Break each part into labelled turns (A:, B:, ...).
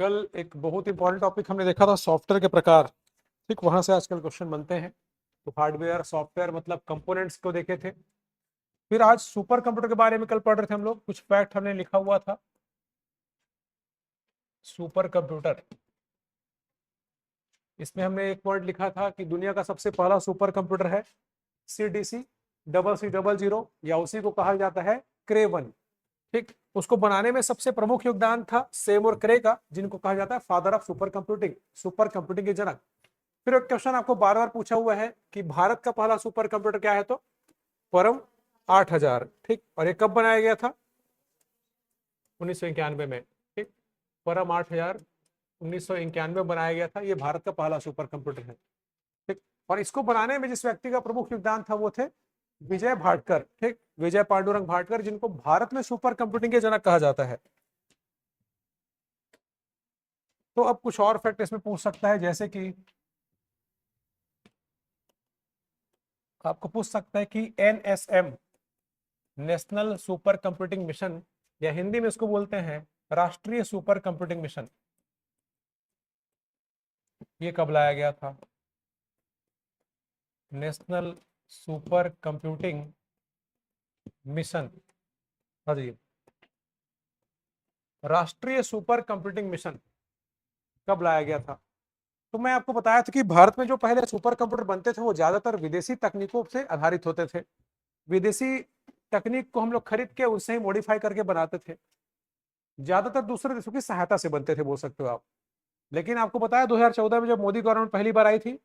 A: कल एक बहुत इंपॉर्टेंट टॉपिक हमने देखा था, सॉफ्टवेयर के प्रकार। ठीक, वहां से आजकल क्वेश्चन बनते हैं। तो हार्डवेयर सॉफ्टवेयर मतलब कंपोनेंट्स को देखे थे। फिर आज सुपर कंप्यूटर के बारे में कल पढ़ रहे थे हम लोग, कुछ फैक्ट हमने लिखा हुआ था। सुपर कंप्यूटर, इसमें हमने एक वर्ड लिखा था कि दुनिया का सबसे पहला सुपर कंप्यूटर है CDC 0000, या उसी को कहा जाता है क्रे 1। ठीक, उसको बनाने में सबसे प्रमुख योगदान था सेम और क्रे का, जिनको कहा जाता है फादर ऑफ सुपर कंप्यूटिंग के जनक। फिर एक क्वेश्चन आपको बार बार पूछा हुआ है कि भारत का पहला सुपर कंप्यूटर क्या है, तो परम 8000। ठीक, और ये कब बनाया गया था? 1991 में। ठीक, परम 8000 1991 में बनाया गया था। ये भारत का पहला सुपर कंप्यूटर है। ठीक, और इसको बनाने में जिस व्यक्ति का प्रमुख योगदान था वो थे विजय भाटकर। ठीक, विजय पांडुरंग भाटकर, जिनको भारत में सुपर कंप्यूटिंग के जनक कहा जाता है। तो अब कुछ और फैक्ट इसमें पूछ सकता है, जैसे कि आपको पूछ सकता है कि NSM, national super computing mission, या हिंदी में इसको बोलते हैं राष्ट्रीय सुपर कंप्यूटिंग मिशन, ये कब लाया गया था? नेशनल सुपर कंप्यूटिंग मिशन, हाँ जी, राष्ट्रीय सुपर कंप्यूटिंग मिशन कब लाया गया था? तो मैं आपको बताया था कि भारत में जो पहले सुपर कंप्यूटर बनते थे वो ज्यादातर विदेशी तकनीकों से आधारित होते थे। विदेशी तकनीक को हम लोग खरीद के उससे ही मॉडिफाई करके बनाते थे। ज्यादातर दूसरे देशों की सहायता से बनते थे, बोल सकते हो आप। लेकिन आपको बताया 2014 में जब मोदी गवर्नमेंट पहली बार आई थी,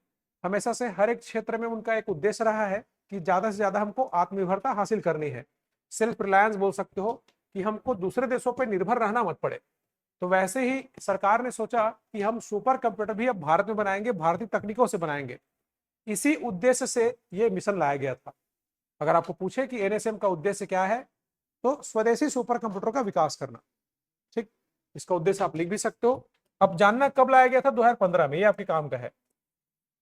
A: हमेशा से हर एक क्षेत्र में उनका एक उद्देश्य रहा है कि ज्यादा से ज्यादा हमको आत्मनिर्भरता हासिल करनी है। सेल्फ रिलायंस बोल सकते हो, कि हमको दूसरे देशों पर निर्भर रहना मत पड़े। तो वैसे ही सरकार ने सोचा कि हम सुपर कंप्यूटर भी अब भारत में बनाएंगे, भारतीय तकनीकों से बनाएंगे। इसी उद्देश्य से ये मिशन लाया गया था। अगर आपको पूछे कि NSM का उद्देश्य क्या है, तो स्वदेशी सुपर कंप्यूटर का विकास करना। ठीक, इसका उद्देश्य आप लिख भी सकते हो। अब जानना कब लाया गया था? 2015 में, ये आपके काम का है।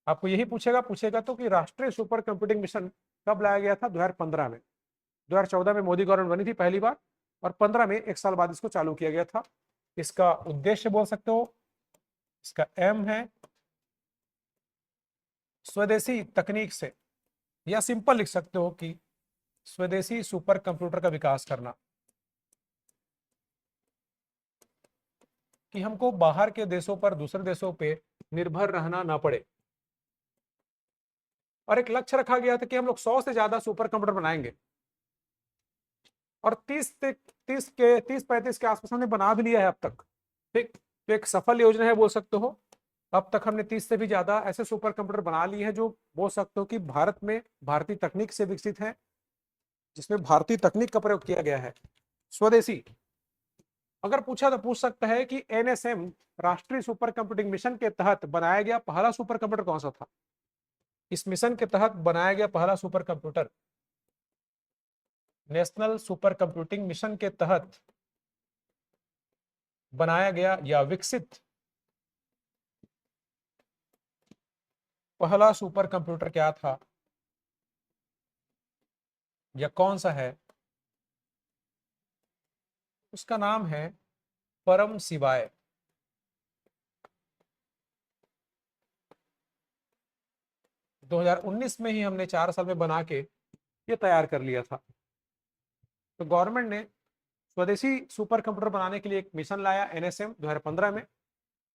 A: आपको यही पूछेगा तो कि राष्ट्रीय सुपर कंप्यूटिंग मिशन कब लाया गया था? 2015 में। 2014 में मोदी गवर्नमेंट बनी थी पहली बार, और 15 में, एक साल बाद इसको चालू किया गया था। इसका उद्देश्य बोल सकते हो, इसका एम है स्वदेशी तकनीक से, या सिंपल लिख सकते हो कि स्वदेशी सुपर कंप्यूटर का विकास करना, कि हमको बाहर के देशों पर, दूसरे देशों पे निर्भर रहना ना पड़े। और एक लक्ष्य रखा गया था कि हम लोग 100 से ज्यादा सुपर कंप्यूटर बनाएंगे, और 30-35 के आसपास हमने बना भी लिया है अब तक। ठीक, तो एक सफल योजना है, बोल सकते हो। अब तक हमने 30 से भी ज्यादा ऐसे सुपर कंप्यूटर बना लिए हैं जो बोल सकते हो कि भारत में भारतीय तकनीक से विकसित हैं, जिसमें भारतीय तकनीक का प्रयोग किया गया है, स्वदेशी। अगर पूछा तो पूछ सकता है कि NSM राष्ट्रीय सुपर कंप्यूटिंग मिशन के तहत बनाया गया पहला सुपर कंप्यूटर कौन सा था? इस मिशन के तहत बनाया गया पहला super computer, national super computing mission के तहत बनाया गया या विकसित पहला सुपर कंप्यूटर क्या था, या कौन सा है? उसका नाम है परम शिवाय। 2019 में ही हमने 4 साल में बना के ये तैयार कर लिया था। तो गवर्नमेंट ने स्वदेशी सुपर कंप्यूटर बनाने के लिए एक मिशन लाया, NSM 2015 में।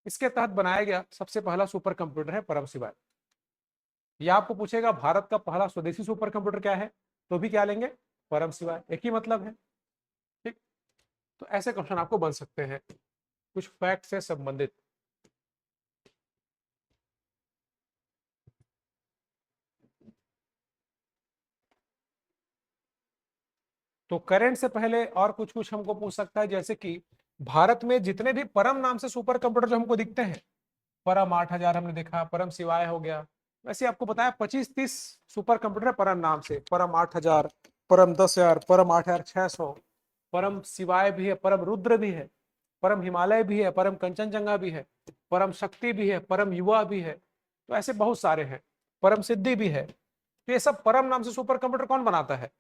A: इसके तहत बनाया गया सबसे पहला सुपर कंप्यूटर है परम शिवाय। या आपको पूछेगा भारत का पहला स्वदेशी सुपर कंप्यूटर क्या है, तो भी क्या लेंगे? परम शिवाय, एक ही मतलब है। ठीक, तो ऐसे क्वेश्चन आपको बन सकते हैं कुछ फैक्ट से संबंधित। तो करंट से पहले और कुछ कुछ हमको पूछ सकता है, जैसे कि भारत में जितने भी परम नाम से सुपर कंप्यूटर जो हमको दिखते हैं, परम 8000 हमने देखा, परम शिवाय हो गया, वैसे आपको बताया 25-30 सुपर कंप्यूटर है परम नाम से। परम 8000, परम 10,000, परम 8600, परम शिवाय भी है, परम रुद्र भी है, परम हिमालय भी है, परम कंचनजंगा भी है, परम शक्ति भी है, परम युवा भी है। तो ऐसे बहुत सारे हैं, परम सिद्धि भी है। तो ये सब परम नाम से सुपर कंप्यूटर कौन बनाता है?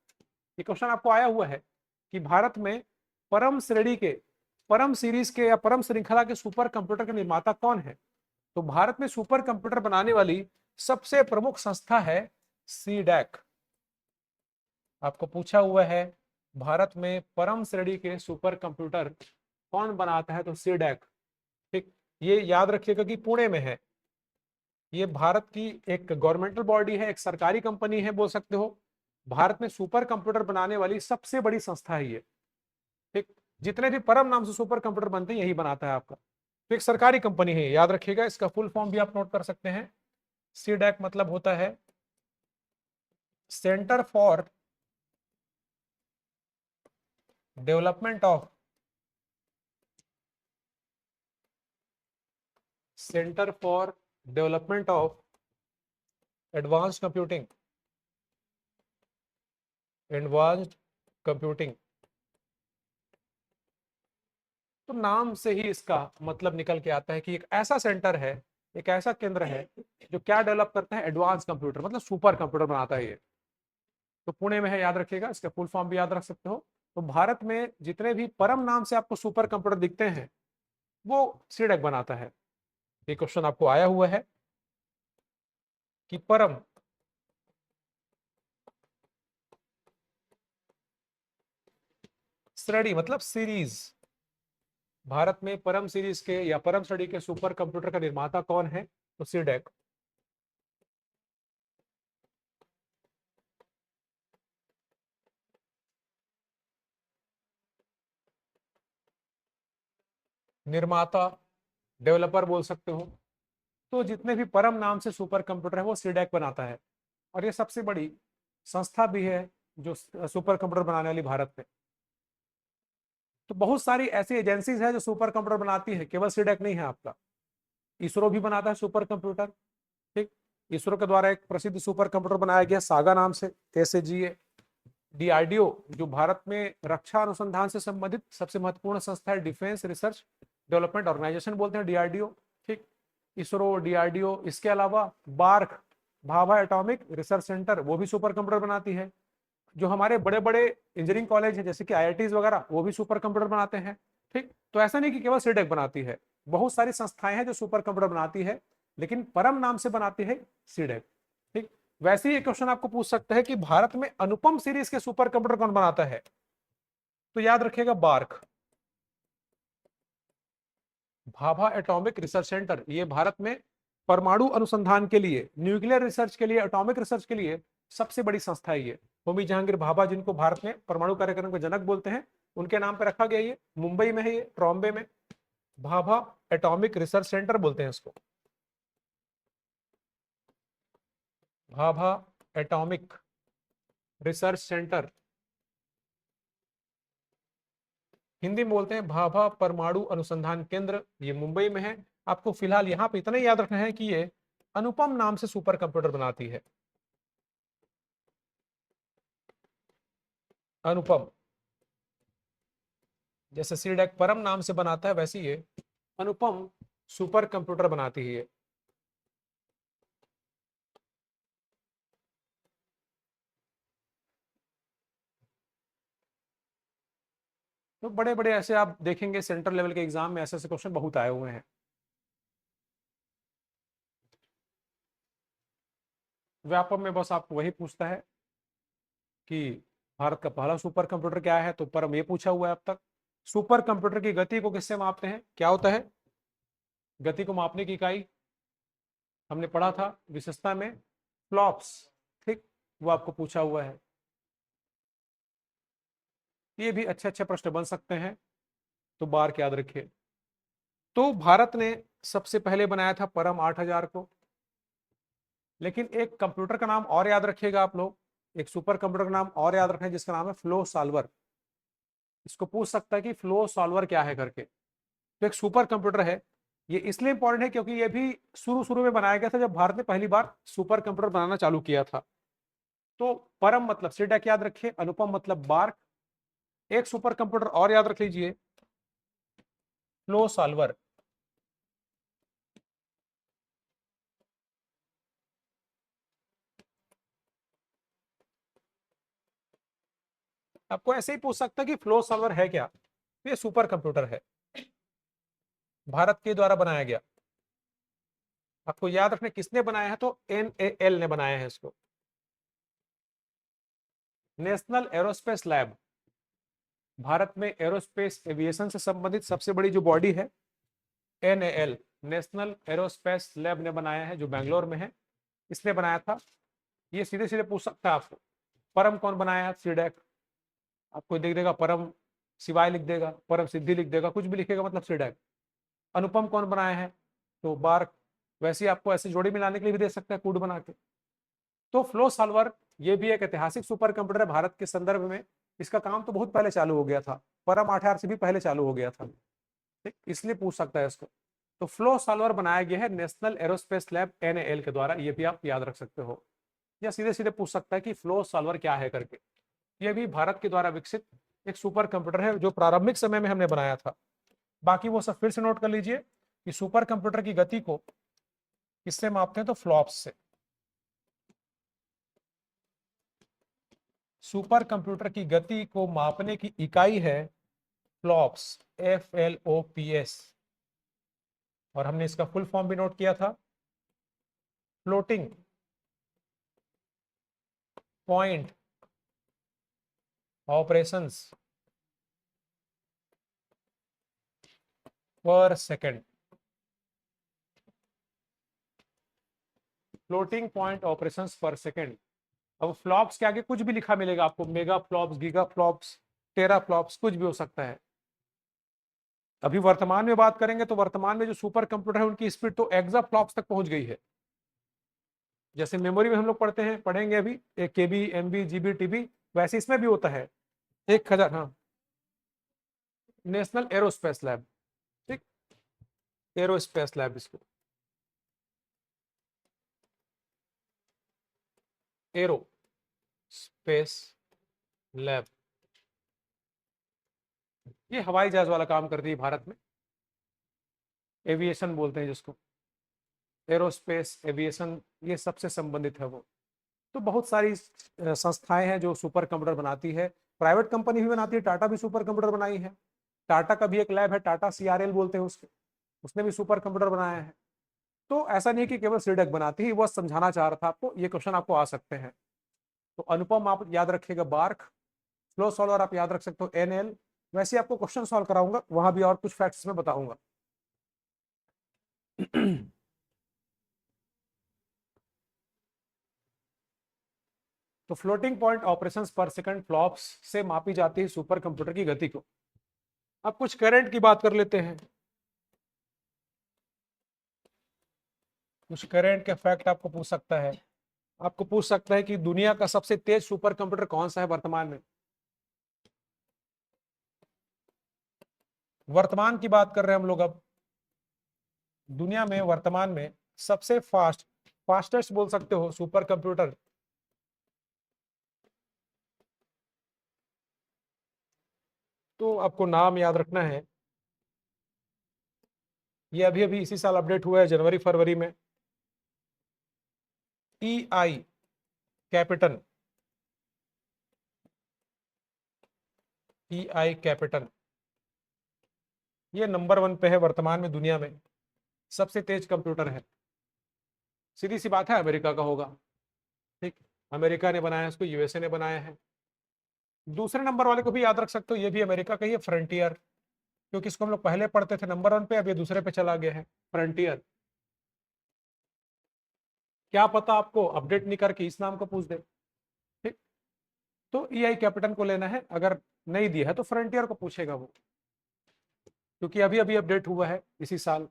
A: ये क्वेश्चन आपको आया हुआ है कि भारत में परम श्रेणी के परम सीरीज के या परम श्रृंखला के सुपर कंप्यूटर के निर्माता कौन है? तो भारत में सुपर कंप्यूटर बनाने वाली सबसे प्रमुख संस्था है सीडैक। आपको पूछा हुआ है भारत में परम श्रेणी के सुपर कंप्यूटर कौन बनाता है, तो सीडैक। ठीक, ये याद रखिएगा कि पुणे में है। ये भारत की एक गवर्नमेंटल बॉडी है, एक सरकारी कंपनी है बोल सकते हो। भारत में सुपर कंप्यूटर बनाने वाली सबसे बड़ी संस्था है ये। ठीक, जितने भी परम नाम से सुपर कंप्यूटर बनते हैं यही बनाता है आपका। तो एक सरकारी कंपनी है, याद रखिएगा। इसका फुल फॉर्म भी आप नोट कर सकते हैं। सीडैक मतलब होता है centre for development of centre for development of advanced computing, advanced computing. तो नाम से ही इसका मतलब निकल के आता है कि एक ऐसा सेंटर है, एक ऐसा केंद्र है जो क्या डेवलप करता है, एडवांस कंप्यूटर, मतलब सुपर कंप्यूटर बनाता है ये। तो पुणे में है, याद रखिएगा। इसका फुल फॉर्म भी याद रख सकते हो। तो भारत में जितने भी परम नाम से आपको सुपर कंप्यूटर दिखते हैं वो सीडैक बनाता है। ये क्वेश्चन आपको आया हुआ है कि परम श्रेणी मतलब सीरीज, भारत में परम सीरीज के या परम श्रेणी के सुपर कंप्यूटर का निर्माता कौन है, तो सीडैक। निर्माता, डेवलपर बोल सकते हो। तो जितने भी परम नाम से सुपर कंप्यूटर है वो सीडैक बनाता है, और ये सबसे बड़ी संस्था भी है जो सुपर कंप्यूटर बनाने वाली भारत में। तो बहुत सारी ऐसी एजेंसीज है जो सुपर कंप्यूटर बनाती है, केवल सीडैक नहीं है आपका। इसरो भी बनाता है सुपर कंप्यूटर। ठीक, इसरो के द्वारा एक प्रसिद्ध सुपर कंप्यूटर बनाया गया सागा नाम से, SAGA। डीआरडीओ जो भारत में रक्षा अनुसंधान से संबंधित सबसे महत्वपूर्ण संस्था है, डिफेंस रिसर्च डेवलपमेंट ऑर्गेनाइजेशन बोलते हैं डीआरडीओ। ठीक, इसरो, डीआरडीओ। इसके अलावा BARC, Bhabha atomic research centre, वो भी सुपर कंप्यूटर बनाती है। जो हमारे बड़े बड़े इंजीनियरिंग कॉलेज हैं जैसे कि आईआईटीज वगैरह, वो भी सुपर कंप्यूटर बनाते हैं। ठीक, तो ऐसा नहीं कि केवल सीडैक बनाती है, बहुत सारी संस्थाएं हैं जो सुपर कंप्यूटर बनाती है, लेकिन परम नाम से बनाती है सीडैक। ठीक, वैसे ही एक क्वेश्चन आपको पूछ सकता है कि भारत में अनुपम सीरीज के सुपर कंप्यूटर कौन बनाता है, तो याद रखिएगा BARC, Bhabha atomic research centre. ये भारत में परमाणु अनुसंधान के लिए, न्यूक्लियर रिसर्च के लिए, एटॉमिक रिसर्च के लिए सबसे बड़ी संस्था है ये। होमी जहांगीर भाभा, जिनको भारत में परमाणु कार्यक्रम के जनक बोलते हैं, उनके नाम पर रखा गया। ये मुंबई में है, ये ट्रॉम्बे में। भाभा एटॉमिक रिसर्च सेंटर बोलते हैं इसको, Bhabha atomic research centre. Hindi में बोलते हैं भाभा परमाणु अनुसंधान केंद्र। ये मुंबई में है। आपको फिलहाल यहां पे इतना ही याद रखना है कि ये अनुपम नाम से सुपर कंप्यूटर बनाती है। अनुपम, जैसे सीडैक परम नाम से बनाता है, वैसे ये अनुपम सुपर कंप्यूटर बनाती है। तो बड़े बड़े ऐसे आप देखेंगे सेंट्रल लेवल के एग्जाम में ऐसे ऐसे क्वेश्चन बहुत आए हुए हैं। व्यापम में बस आपको वही पूछता है कि भारत का पहला सुपर कंप्यूटर क्या है, तो परम ये पूछा हुआ है अब तक। सुपर कंप्यूटर की गति को किससे मापते हैं, क्या होता है गति को मापने की इकाई, हमने पढ़ा था विशेषता में, फ्लॉप्स। ठीक, वो आपको पूछा हुआ है। ये भी अच्छे अच्छे प्रश्न बन सकते हैं, तो बार याद रखिए। तो भारत ने सबसे पहले बनाया था परम 8000 को। लेकिन एक कंप्यूटर का नाम और याद रखिएगा आप लोग, एक सुपर कंप्यूटर का नाम और याद रखें जिसका नाम है फ्लो सॉल्वर। इसको पूछ सकता है कि फ्लो सॉल्वर क्या है करके। तो एक सुपर कंप्यूटर है, ये इसलिए इंपॉर्टेंट है क्योंकि ये भी शुरू शुरू में बनाया गया था जब भारत ने पहली बार सुपर कंप्यूटर बनाना चालू किया था। तो परम मतलब सीडैक याद रखिए, अनुपम मतलब बार्क। एक सुपर कंप्यूटर और याद रख लीजिए, फ्लो सॉल्वर। आपको ऐसे ही पूछ सकता है कि फ्लो सॉल्वर है क्या, तो ये सुपर कंप्यूटर है। भारत के द्वारा बनाया गया। आपको याद रखना किसने बनाया है, तो NAL ने बनाया है इसको, नेशनल एरोस्पेस लैब। भारत में एरोस्पेस एविएशन से संबंधित सबसे बड़ी जो बॉडी है NAL, नेशनल एरोस्पेस लैब ने बनाया है, जो बेंगलोर में है, इसने बनाया था। ये सीधे सीधे पूछ सकता है आपको, परम कौन बनाया है, सीडैक। आपको देख देगा परम शिवाय लिख देगा, परम सिद्धि लिख देगा, कुछ भी लिखेगा मतलब सीडैक। अनुपम कौन बनाया है, तो बार्क। वैसे ही आपको ऐसे जोड़ी मिलाने के लिए भी दे सकता है कूड बना के। तो फ्लो सॉल्वर ये भी एक ऐतिहासिक सुपर कंप्यूटर है भारत के संदर्भ में। इसका काम तो बहुत पहले चालू हो गया था, परम 8R से भी पहले चालू हो गया था, ठीक, इसलिए पूछ सकता है इसको। तो फ्लो सॉल्वर बनाया गया है नेशनल एरोस्पेस लैब NAL के द्वारा, ये भी आप याद रख सकते हो। या सीधे सीधे पूछ सकता है कि फ्लो सॉल्वर क्या है करके। ये भी भारत के द्वारा विकसित एक सुपर कंप्यूटर है, जो प्रारंभिक समय में हमने बनाया था। बाकी वो सब फिर से नोट कर लीजिए कि सुपर कंप्यूटर की गति को किससे मापते हैं, तो फ्लॉप्स से। सुपर कंप्यूटर की गति को मापने की इकाई है फ्लॉप्स, FLOPS। और हमने इसका फुल फॉर्म भी नोट किया था, फ्लोटिंग पॉइंट ऑपरेशंस पर सेकेंड। फ्लोटिंग पॉइंट ऑपरेशंस पर सेकेंड। अब फ्लॉप्स के आगे कुछ भी लिखा मिलेगा आपको, मेगा फ्लॉप्स, गीगा फ्लॉप्स, टेरा फ्लॉप्स, कुछ भी हो सकता है। अभी वर्तमान में बात करेंगे तो वर्तमान में जो सुपर कंप्यूटर है उनकी स्पीड तो एक्सा फ्लॉप्स तक पहुंच गई है। जैसे मेमोरी में हम लोग पढ़ेंगे अभी KB, MB, GB, TB, वैसे इसमें भी होता है 1000। हाँ, नेशनल एरोस्पेस लैब, ठीक, एरोस्पेस लैब इसको, एरो स्पेस लैब। ये हवाई जहाज वाला काम करती है भारत में, एविएशन बोलते हैं जिसको, एरोस्पेस एविएशन, ये सबसे संबंधित है वो। तो बहुत सारी संस्थाएं हैं जो सुपर कंप्यूटर बनाती है। प्राइवेट कंपनी भी बनाती है, टाटा भी सुपर कंप्यूटर बनाई है। टाटा का भी एक लैब है, टाटा CRL बोलते हैं उसके, उसने भी सुपर कंप्यूटर बनाया है। तो ऐसा नहीं है कि केवल सीडेक बनाती है, वो समझाना चाह रहा था आपको। ये क्वेश्चन आपको आ सकते हैं। तो अनुपम आप याद रखिएगा, बार्क। फ्लो सॉल्वर आप याद रख सकते हो, NL। वैसे आपको क्वेश्चन सॉल्व कराऊंगा, वहां भी और कुछ फैक्ट्स में बताऊंगा। तो फ्लोटिंग पॉइंट ऑपरेशंस पर सेकंड, फ्लॉप्स से मापी जाती है सुपर कंप्यूटर की गति को। अब कुछ करंट की बात कर लेते हैं। कुछ करंट के फैक्ट आपको पूछ सकता है। आपको पूछ सकता है कि दुनिया का सबसे तेज सुपर कंप्यूटर कौन सा है वर्तमान में। वर्तमान की बात कर रहे हैं हम लोग अब। दुनिया में वर्तमान में सबसे फास्टेस्ट बोल सकते हो सुपर कंप्यूटर, तो आपको नाम याद रखना है। ये अभी अभी इसी साल अपडेट हुआ है, जनवरी फरवरी में। EI कैपिटन, EI कैपिटन, ये नंबर 1 पे है वर्तमान में दुनिया में, सबसे तेज कंप्यूटर है। सीधी सी बात है, अमेरिका का होगा, ठीक, अमेरिका ने बनाया है इसको, USA ने बनाया है। दूसरे नंबर वाले को भी याद रख सकते हो, ये भी अमेरिका का ही है, फ्रंटियर। क्योंकि इसको हम लोग पहले पढ़ते थे नंबर 1 पे, अब ये दूसरे पे चला गया है, फ्रंटियर। क्या पता आपको अपडेट नहीं करके इस नाम को पूछ दे, ठीक। तो EI कैपिटन को लेना है, अगर नहीं दिया है तो फ्रंटियर को पूछेगा वो, क्योंकि अभी अभी अपडेट हुआ है इसी साल।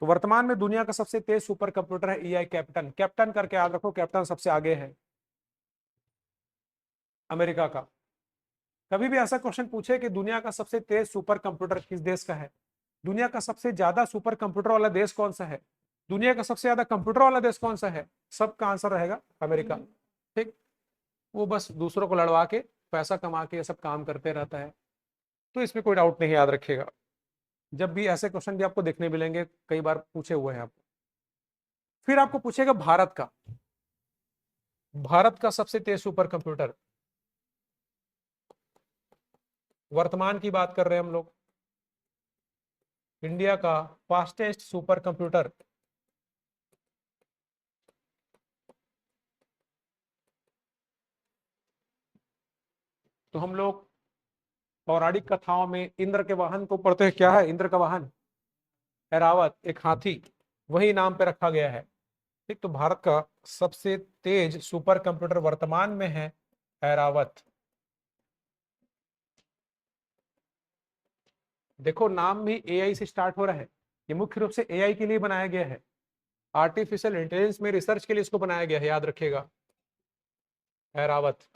A: तो वर्तमान में दुनिया का सबसे तेज सुपर कंप्यूटर है EI कैपिटन। कैप्टन करके याद रखो, कैप्टन सबसे आगे है, अमेरिका का। कभी भी ऐसा क्वेश्चन पूछे कि दुनिया का सबसे तेज सुपर कंप्यूटर किस देश का है, दुनिया का सबसे ज्यादा सुपर कंप्यूटर वाला देश कौन सा है, दुनिया का सबसे ज्यादा कंप्यूटर वाला देश कौन सा है, सबका आंसर रहेगा अमेरिका, ठीक। वो बस दूसरों को लड़वा के पैसा कमा के ये सब काम करते रहता है। तो इसमें कोई डाउट नहीं, याद रखिएगा। जब भी ऐसे क्वेश्चन भी आपको देखने मिलेंगे, कई बार पूछे हुए हैं आपको। फिर आपको पूछेगा भारत का, भारत का सबसे तेज सुपर कंप्यूटर, वर्तमान की बात कर रहे हैं हम लोग। इंडिया का फास्टेस्ट सुपर कंप्यूटर, तो हम लोग पौराणिक कथाओं में इंद्र के वाहन को पढ़ते हैं। क्या है इंद्र का वाहन? ऐरावत, एक हाथी, वही नाम पे रखा गया है। ठीक, तो भारत का सबसे तेज सुपर कंप्यूटर वर्तमान में है ऐरावत। देखो नाम भी एआई से स्टार्ट हो रहा है, ये मुख्य रूप से एआई के लिए बनाया गया है, आर्टिफिशियल इंटेलिजेंस में रिसर्च के लिए इसको बनाया गया है, याद रखिएगा ऐरावत।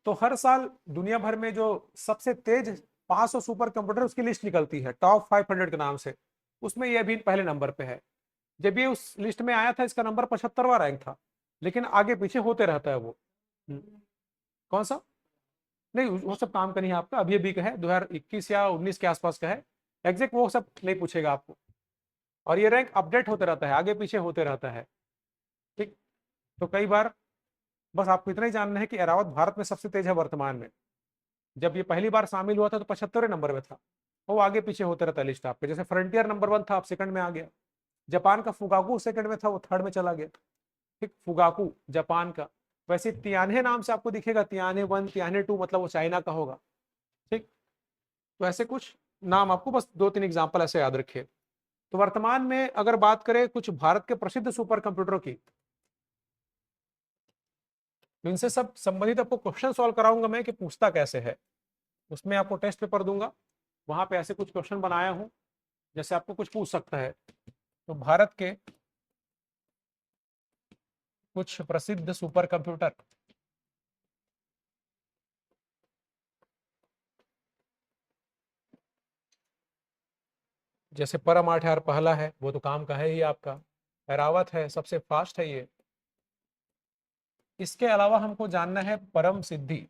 A: तो हर साल दुनिया भर में जो सबसे तेज 500 सुपर कंप्यूटर उसकी लिस्ट निकलती है टॉप 500 के नाम से, उसमें यह भी पहले नंबर पे है। जब ये उस लिस्ट में आया था इसका नंबर 75वां रैंक था, लेकिन आगे पीछे होते रहता है वो। कौन सा? नहीं वो सब काम का नहीं है आपका, अभी अभी का है, 2021 या 19 के आसपास का है, एग्जैक्ट वो सब नहीं पूछेगा आपको। और ये रैंक अपडेट होते रहता है, आगे पीछे होते रहता है। ठीक, तो कई बार बस आपको इतना ही जानना है कि एरावत भारत में सबसे तेज है वर्तमान में। जब ये पहली बार शामिल हुआ था तो 75वें नंबर में था, वो आगे पीछे होते रहता है लिस्ट आपके, जैसे फ्रंटियर नंबर 1 था, आप सेकंड में आ गया। जापान का फुगाकू सेकंड में था, वो थर्ड में चला गया। ठीक, फुगाकू जापान का। वैसे तियान्हे नाम से आपको दिखेगा, तियान्हे 1, तियान्हे 2, मतलब वो चाइना का होगा। ठीक, तो ऐसे कुछ नाम आपको बस 2-3 एग्जाम्पल ऐसे याद रखिए। तो वर्तमान में अगर बात करें कुछ भारत के प्रसिद्ध सुपर कंप्यूटरों की, तो इनसे सब संबंधित आपको क्वेश्चन सॉल्व कराऊंगा मैं कि पूछता कैसे है, उसमें आपको टेस्ट पेपर दूंगा, वहां पे ऐसे कुछ क्वेश्चन बनाया हूं जैसे आपको कुछ पूछ सकता है। तो भारत के कुछ प्रसिद्ध सुपर कंप्यूटर, जैसे परम 8 यार पहला है, वो तो काम का है ही आपका, एरावत है, सबसे फास्ट है ये। इसके अलावा हमको जानना है परम सिद्धि।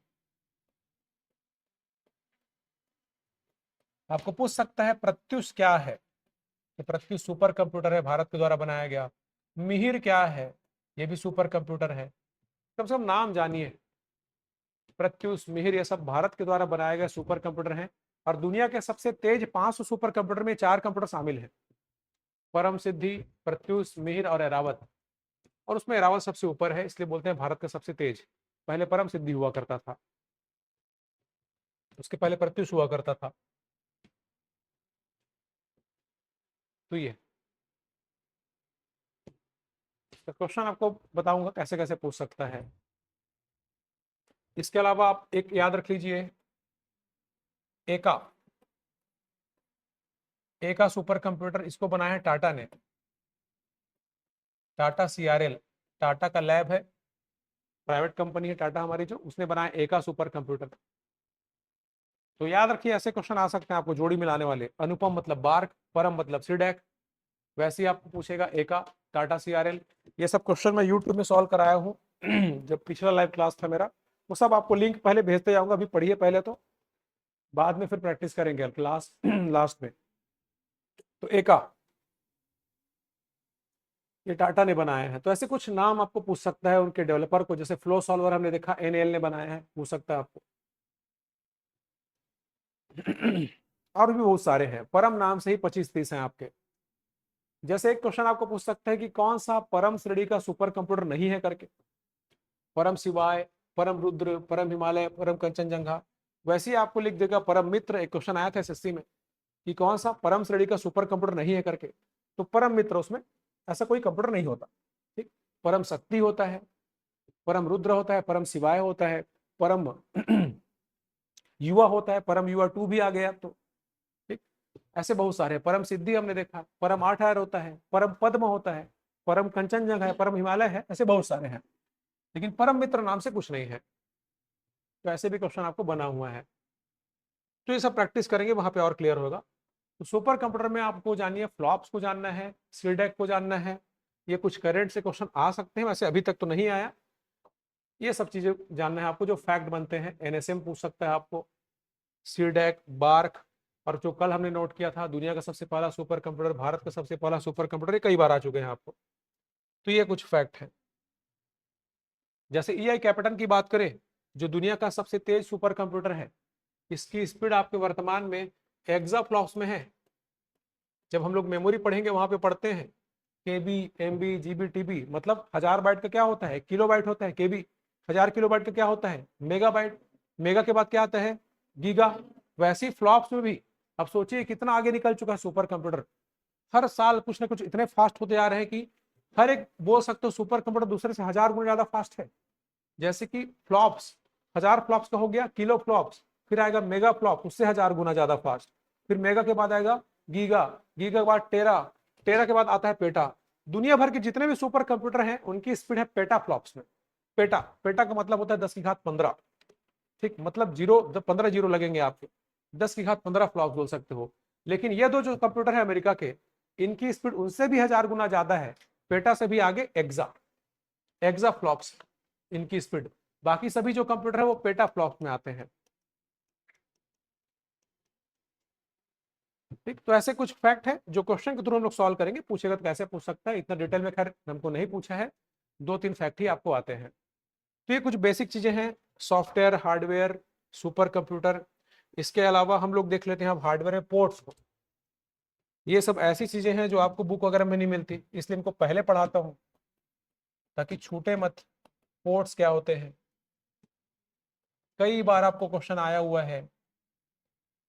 A: आपको पूछ सकता है प्रत्युष क्या है, कि प्रत्युष सुपर कंप्यूटर है, भारत के द्वारा बनाया गया। मिहिर क्या है, ये भी सुपर कंप्यूटर है। कम से कम नाम जानिए, प्रत्युष, मिहिर, ये सब भारत के द्वारा बनाए गए सुपर कंप्यूटर हैं। और दुनिया के सबसे तेज 500 सुपर कंप्यूटर में 4 कंप्यूटर शामिल हैं, परम सिद्धि, प्रत्युष, मिहिर और एरावत। और उसमें एरावत सबसे ऊपर है, इसलिए बोलते हैं भारत का सबसे तेज। पहले परम सिद्धि हुआ करता था, उसके पहले प्रत्युष हुआ करता था। तो ये तो क्वेश्चन आपको बताऊंगा कैसे कैसे पूछ सकता है। इसके अलावा आप एक याद रख लीजिए, एका, एका सुपर कंप्यूटर, इसको बनाया है टाटा ने, टाटा CRL, टाटा का लैब है, प्राइवेट कंपनी है टाटा हमारी, जो उसने बनाया एका सुपर कंप्यूटर। तो याद रखिए ऐसे क्वेश्चन आ सकते हैं आपको जोड़ी मिलाने वाले, अनुपम मतलब बार्क, परम मतलब सीडैक, वैसे ही आपको पूछेगा एका, टाटा CRL। ये सब क्वेश्चन मैं यूट्यूब में सॉल्व कराया हूँ जब पिछला लाइव क्लास था मेरा, वो सब आपको लिंक पहले भेजते जाऊंगा, अभी पढ़िए पहले, तो बाद में फिर प्रैक्टिस करेंगे क्लास लास्ट में। तो एका ये टाटा ने बनाया है। तो ऐसे कुछ नाम आपको पूछ सकता है उनके डेवलपर को, जैसे फ्लो सॉल्वर हमने देखा NL ने बनाया है, पूछ सकता है आपको और भी बहुत सारे हैं, परम नाम से ही 25-30 हैं आपके। जैसे एक क्वेश्चन आपको पूछ सकता है कि कौन सा परम श्रेणी का सुपर कंप्यूटर नहीं है करके, परम शिवाय, परम रुद्र, परम हिमालय, परम कंचनजंगा। वैसे ही आपको लिख देगा परम मित्र, एक क्वेश्चन आया था SSC में कि कौन सा परम श्रेणी का सुपर कंप्यूटर नहीं है करके, तो परम मित्र, उसमें ऐसा कोई कंप्यूटर नहीं होता। ठीक, परम शक्ति होता है, परम रुद्र होता है, परम शिवाय होता है, परम युवा होता है, परम युवा 2 भी आ गया तो। ठीक, ऐसे बहुत सारे, परम सिद्धि हमने देखा, परम 8 होता है, परम पद्म होता है, परम कंचनजंगा है, परम हिमालय है, ऐसे बहुत सारे हैं, लेकिन परम मित्र नाम से कुछ नहीं है। तो ऐसे भी क्वेश्चन आपको बना हुआ है, तो ये सब प्रैक्टिस करेंगे वहां पे और क्लियर होगा। तो सुपर कंप्यूटर में आपको जानिए, फ्लॉप्स को जानना है, सीडैक को जानना है, ये कुछ करंट से क्वेश्चन आ सकते हैं, वैसे अभी तक तो नहीं आया। ये सब चीजें जानना है आपको, जो फैक्ट बनते हैं, NSM पूछ सकता है आपको, सीडैक, बार्क, और जो कल हमने नोट किया था दुनिया का सबसे पहला सुपर कंप्यूटर, भारत का सबसे पहला सुपर कंप्यूटर, ये कई बार आ चुके हैं आपको। तो ये कुछ फैक्ट है। जैसे EI कैपिटन की बात करें जो दुनिया का सबसे तेज सुपर कंप्यूटर है, इसकी स्पीड आपके वर्तमान में एक्साफ्लॉप्स में है। जब हम लोग मेमोरी पढ़ेंगे वहां पे पढ़ते हैं केबी, एमबी, जीबी, टीबी, मतलब 1000 बाइट का क्या होता है, किलोबाइट होता है। केबी 1000 किलोबाइट का क्या होता है, मेगाबाइट। मेगा के बाद क्या आता है, गीगा। वैसे ही फ्लॉप्स में भी अब सोचिए कितना आगे निकल चुका है सुपर कंप्यूटर। हर साल कुछ ना कुछ इतने फास्ट होते जा रहे हैं कि हर एक बोल सकते हो सुपर कंप्यूटर दूसरे से 1000 गुना ज्यादा फास्ट है। जैसे कि फ्लॉप्स, 1000 फ्लॉप्स का हो गया किलो फ्लॉप्स, फिर आएगा मेगा फ्लॉप, उससे 1000 गुना ज्यादा फास्ट, फिर मेगा के बाद आएगा गीगा, गीगा के बाद टेरा, टेरा के बाद आता है पेटा। दुनिया भर के जितने भी सुपर कंप्यूटर हैं उनकी स्पीड है पेटा फ्लॉप्स में। पेटा, पेटा का मतलब होता है 10 की घात 15। ठीक, मतलब जीरो, 15 जीरो लगेंगे आपके, 10 की घात 15 फ्लॉप्स बोल सकते हो। लेकिन ये दो जो कंप्यूटर है अमेरिका के, इनकी स्पीड उनसे भी 1000 गुना ज्यादा है। पेटा से भी आगे एक्सा, एक्सा फ्लॉप्स इनकी स्पीड। बाकी सभी जो कंप्यूटर है वो पेटा फ्लॉप्स में आते हैं। ठीक, तो ऐसे कुछ फैक्ट है जो क्वेश्चन के थ्रू हम लोग सॉल्व करेंगे। पूछेगा तो कैसे पूछ सकता है, इतना डिटेल में खैर हमको नहीं पूछा है, 2-3 फैक्ट ही आपको आते हैं। तो ये कुछ बेसिक चीजें हैं, सॉफ्टवेयर, हार्डवेयर, सुपर कंप्यूटर। इसके अलावा हम लोग देख लेते हैं अब हार्डवेयर में पोर्ट्स को। ये सब ऐसी चीजें हैं जो आपको बुक वगैरह में नहीं मिलती, इसलिए इनको पहले पढ़ाता हूँ ताकि छूटे मत। पोर्ट्स क्या होते हैं, कई बार आपको क्वेश्चन आया हुआ है।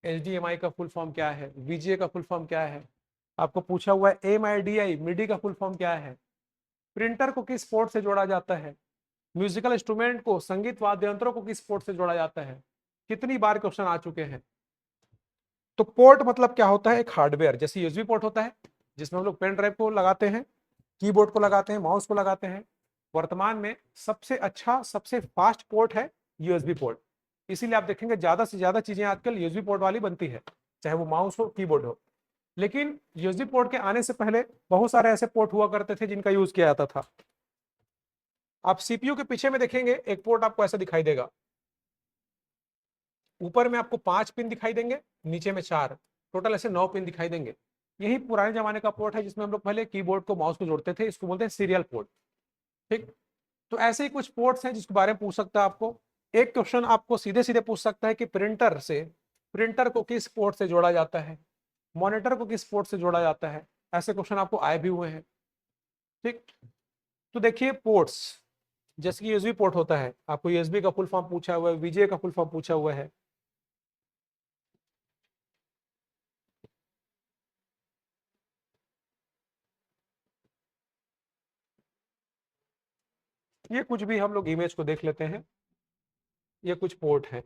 A: HDMI का फुल फॉर्म क्या है, VGA का फुल फॉर्म क्या है, आपको पूछा हुआ है MIDI, मिडी का फुल फॉर्म क्या है, प्रिंटर को किस पोर्ट से जोड़ा जाता है, म्यूजिकल इंस्ट्रूमेंट को, संगीत वाद्य यंत्रों को किस पोर्ट से जोड़ा जाता है। कितनी बार क्वेश्चन आ चुके हैं। तो पोर्ट मतलब क्या होता है, एक हार्डवेयर, जैसे यूएसबी पोर्ट होता है जिसमें हम लोग पेन ड्राइव को लगाते हैं, कीबोर्ड को लगाते हैं, माउस को लगाते हैं। वर्तमान में सबसे अच्छा, सबसे फास्ट पोर्ट है यूएसबी पोर्ट। इसीलिए आप देखेंगे ज्यादा से ज्यादा चीजें आजकल यूएसबी पोर्ट वाली बनती है, चाहे वो माउस हो, कीबोर्ड हो। लेकिन यूएसबी पोर्ट के आने से पहले बहुत सारे ऐसे पोर्ट हुआ करते थे जिनका यूज किया जाता था। आप सीपीयू के पीछे में देखेंगे एक पोर्ट आपको ऐसा दिखाई देगा, ऊपर में आपको 5 पिन दिखाई देंगे, नीचे में 4, टोटल ऐसे 9 पिन दिखाई देंगे। यही पुराने जमाने का पोर्ट है जिसमें हम लोग पहले कीबोर्ड को, माउस को जोड़ते थे, इसको बोलते हैं सीरियल पोर्ट। ठीक, तो ऐसे ही कुछ पोर्ट्स हैं जिसके बारे में पूछ सकता है आपको। एक क्वेश्चन आपको सीधे सीधे पूछ सकता है कि प्रिंटर से, प्रिंटर को किस पोर्ट से जोड़ा जाता है, मॉनिटर को किस पोर्ट से जोड़ा जाता है। ऐसे क्वेश्चन आपको आए भी हुए हैं। ठीक, तो देखिए पोर्ट्स, जैसे कि यूएसबी पोर्ट होता है, आपको यूएसबी का फुल फॉर्म पूछा हुआ है, वीजीए का फुल फॉर्म पूछा हुआ है। ये कुछ भी हम लोग इमेज को देख लेते हैं, ये कुछ पोर्ट है।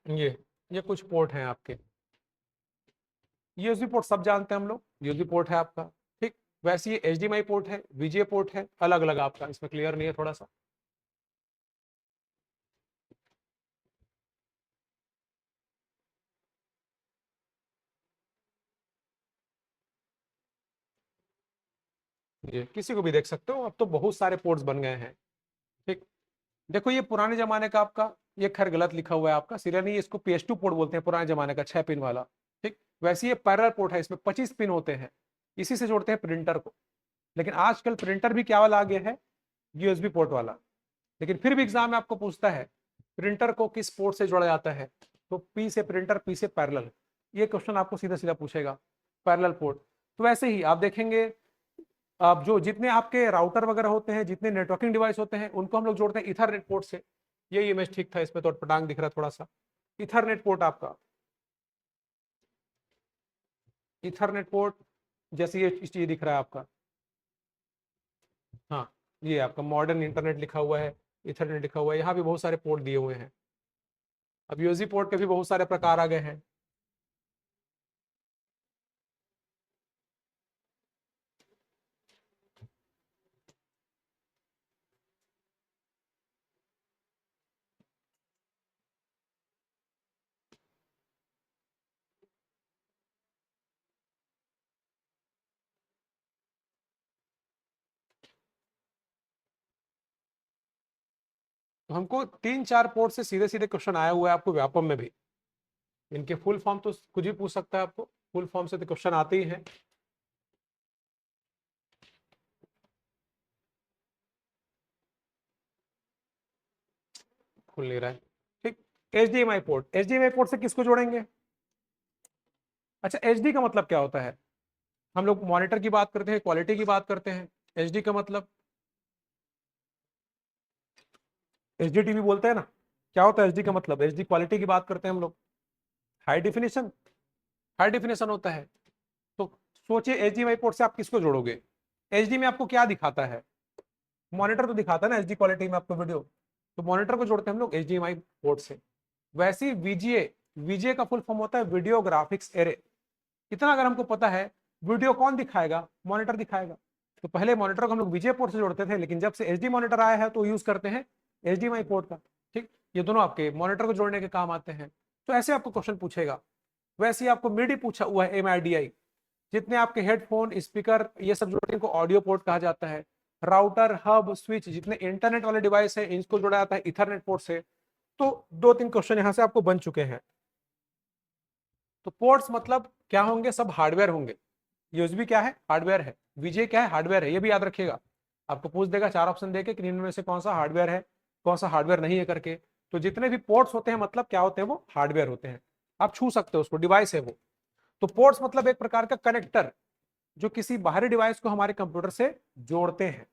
A: ये कुछ पोर्ट हैं आपके। यूएसबी पोर्ट सब जानते हैं हम लोग, यूएसबी पोर्ट है आपका। ठीक, वैसे ये एचडीएमआई पोर्ट है, वीजीए पोर्ट है, अलग अलग आपका, इसमें क्लियर नहीं है थोड़ा सा। ये किसी को भी देख सकते हो, अब तो बहुत सारे पोर्ट्स बन गए हैं। ठीक, देखो ये पुराने जमाने का आपका, ये खैर गलत लिखा हुआ है आपका, सीरियल नहीं, इसको PS2 पोर्ट बोलते हैं, पुराने जमाने का 6 पिन वाला। ठीक, वैसे ये पैरेलल पोर्ट है, इसमें 25 पिन होते हैं, इसी से जोड़ते हैं प्रिंटर को। लेकिन आजकल प्रिंटर भी क्या वाला आ गया है, यूएसबी पोर्ट वाला। लेकिन फिर भी एग्जाम में आपको पूछता है प्रिंटर को किस पोर्ट से जोड़ा जाता है, तो पी से प्रिंटर, पी से पैरेलल, ये क्वेश्चन आपको सीधा सीधा पूछेगा, पैरेलल पोर्ट। तो वैसे ही आप देखेंगे, आप जो जितने आपके राउटर वगैरह होते हैं, जितने नेटवर्किंग डिवाइस होते हैं, उनको हम लोग जोड़ते हैं इथरनेट पोर्ट से। ये इमेज ठीक था, इसमें तो पटांग दिख रहा है थोड़ा सा। इथरनेट पोर्ट आपका, इथरनेट पोर्ट, जैसे ये चीज दिख रहा है आपका। हाँ, ये आपका मॉडर्न इंटरनेट लिखा हुआ है, इथरनेट लिखा हुआ है, यहाँ भी बहुत सारे पोर्ट दिए हुए हैं। अब यूएसबी पोर्ट के भी बहुत सारे प्रकार आ गए हैं। तो हमको 3-4 पोर्ट से सीधे सीधे क्वेश्चन आया हुआ है आपको व्यापम में भी। इनके फुल फॉर्म तो कुछ भी पूछ सकता है आपको, फुल फॉर्म से तो क्वेश्चन आते ही हैं। खुल नहीं रहा है, ठीक। HDMI पोर्ट, HDMI पोर्ट से किसको जोड़ेंगे? अच्छा, HD का मतलब क्या होता है? हम लोग मॉनिटर की बात करते हैं, क्वालिटी की बात करते हैं। HD का मतलब HD TV बोलते हैं ना, क्या होता है HD का मतलब? HD क्वालिटी की बात करते हैं हम लोग, हाई डिफिनेशन, हाई डिफिनेशन होता है। तो सोचिए HDMI पोर्ट से आप किसको जोड़ोगे? HD में आपको क्या दिखाता है? मॉनिटर तो दिखाता है ना HD क्वालिटी में आपको वीडियो, तो मॉनिटर को जोड़ते हैं हम लोग HDMI पोर्ट से। वैसे ही VGA, VGA का फुल फॉर्म होता है वीडियो ग्राफिक्स एरे। इतना अगर हमको पता है, वीडियो कौन दिखाएगा? मॉनिटर दिखाएगा। तो पहले मॉनिटर को हम लोग VGA पोर्ट से जोड़ते थे, लेकिन जब से HD मॉनिटर आया है तो यूज करते हैं HDMI पोर्ट का, ठीक। ये दोनों आपके मॉनिटर को जोड़ने के काम आते हैं। तो ऐसे आपको क्वेश्चन पूछेगा। वैसे ही आपको MIDI पूछा हुआ है, MIDI, जितने आपके हेडफोन, स्पीकर, ये सब जोड़ने को ऑडियो पोर्ट कहा जाता है। राउटर, हब, स्विच, जितने इंटरनेट वाले डिवाइस है, इनको जोड़ा जाता है इथरनेट पोर्ट से। तो 2-3 क्वेश्चन यहां से आपको बन चुके हैं। तो पोर्ट्स मतलब क्या होंगे? सब हार्डवेयर होंगे। यूएसबी क्या है? हार्डवेयर है। VGA क्या है? हार्डवेयर है। ये भी याद रखिएगा, आपको पूछ देगा 4 ऑप्शन देके कि इनमें से कौन सा हार्डवेयर है, कौन सा हार्डवेयर नहीं है करके। तो जितने भी पोर्ट्स होते हैं मतलब क्या होते हैं? वो हार्डवेयर होते हैं। आप छू सकते हो उसको, डिवाइस है वो। तो पोर्ट्स मतलब एक प्रकार का कनेक्टर, जो किसी बाहरी डिवाइस को हमारे कंप्यूटर से जोड़ते हैं,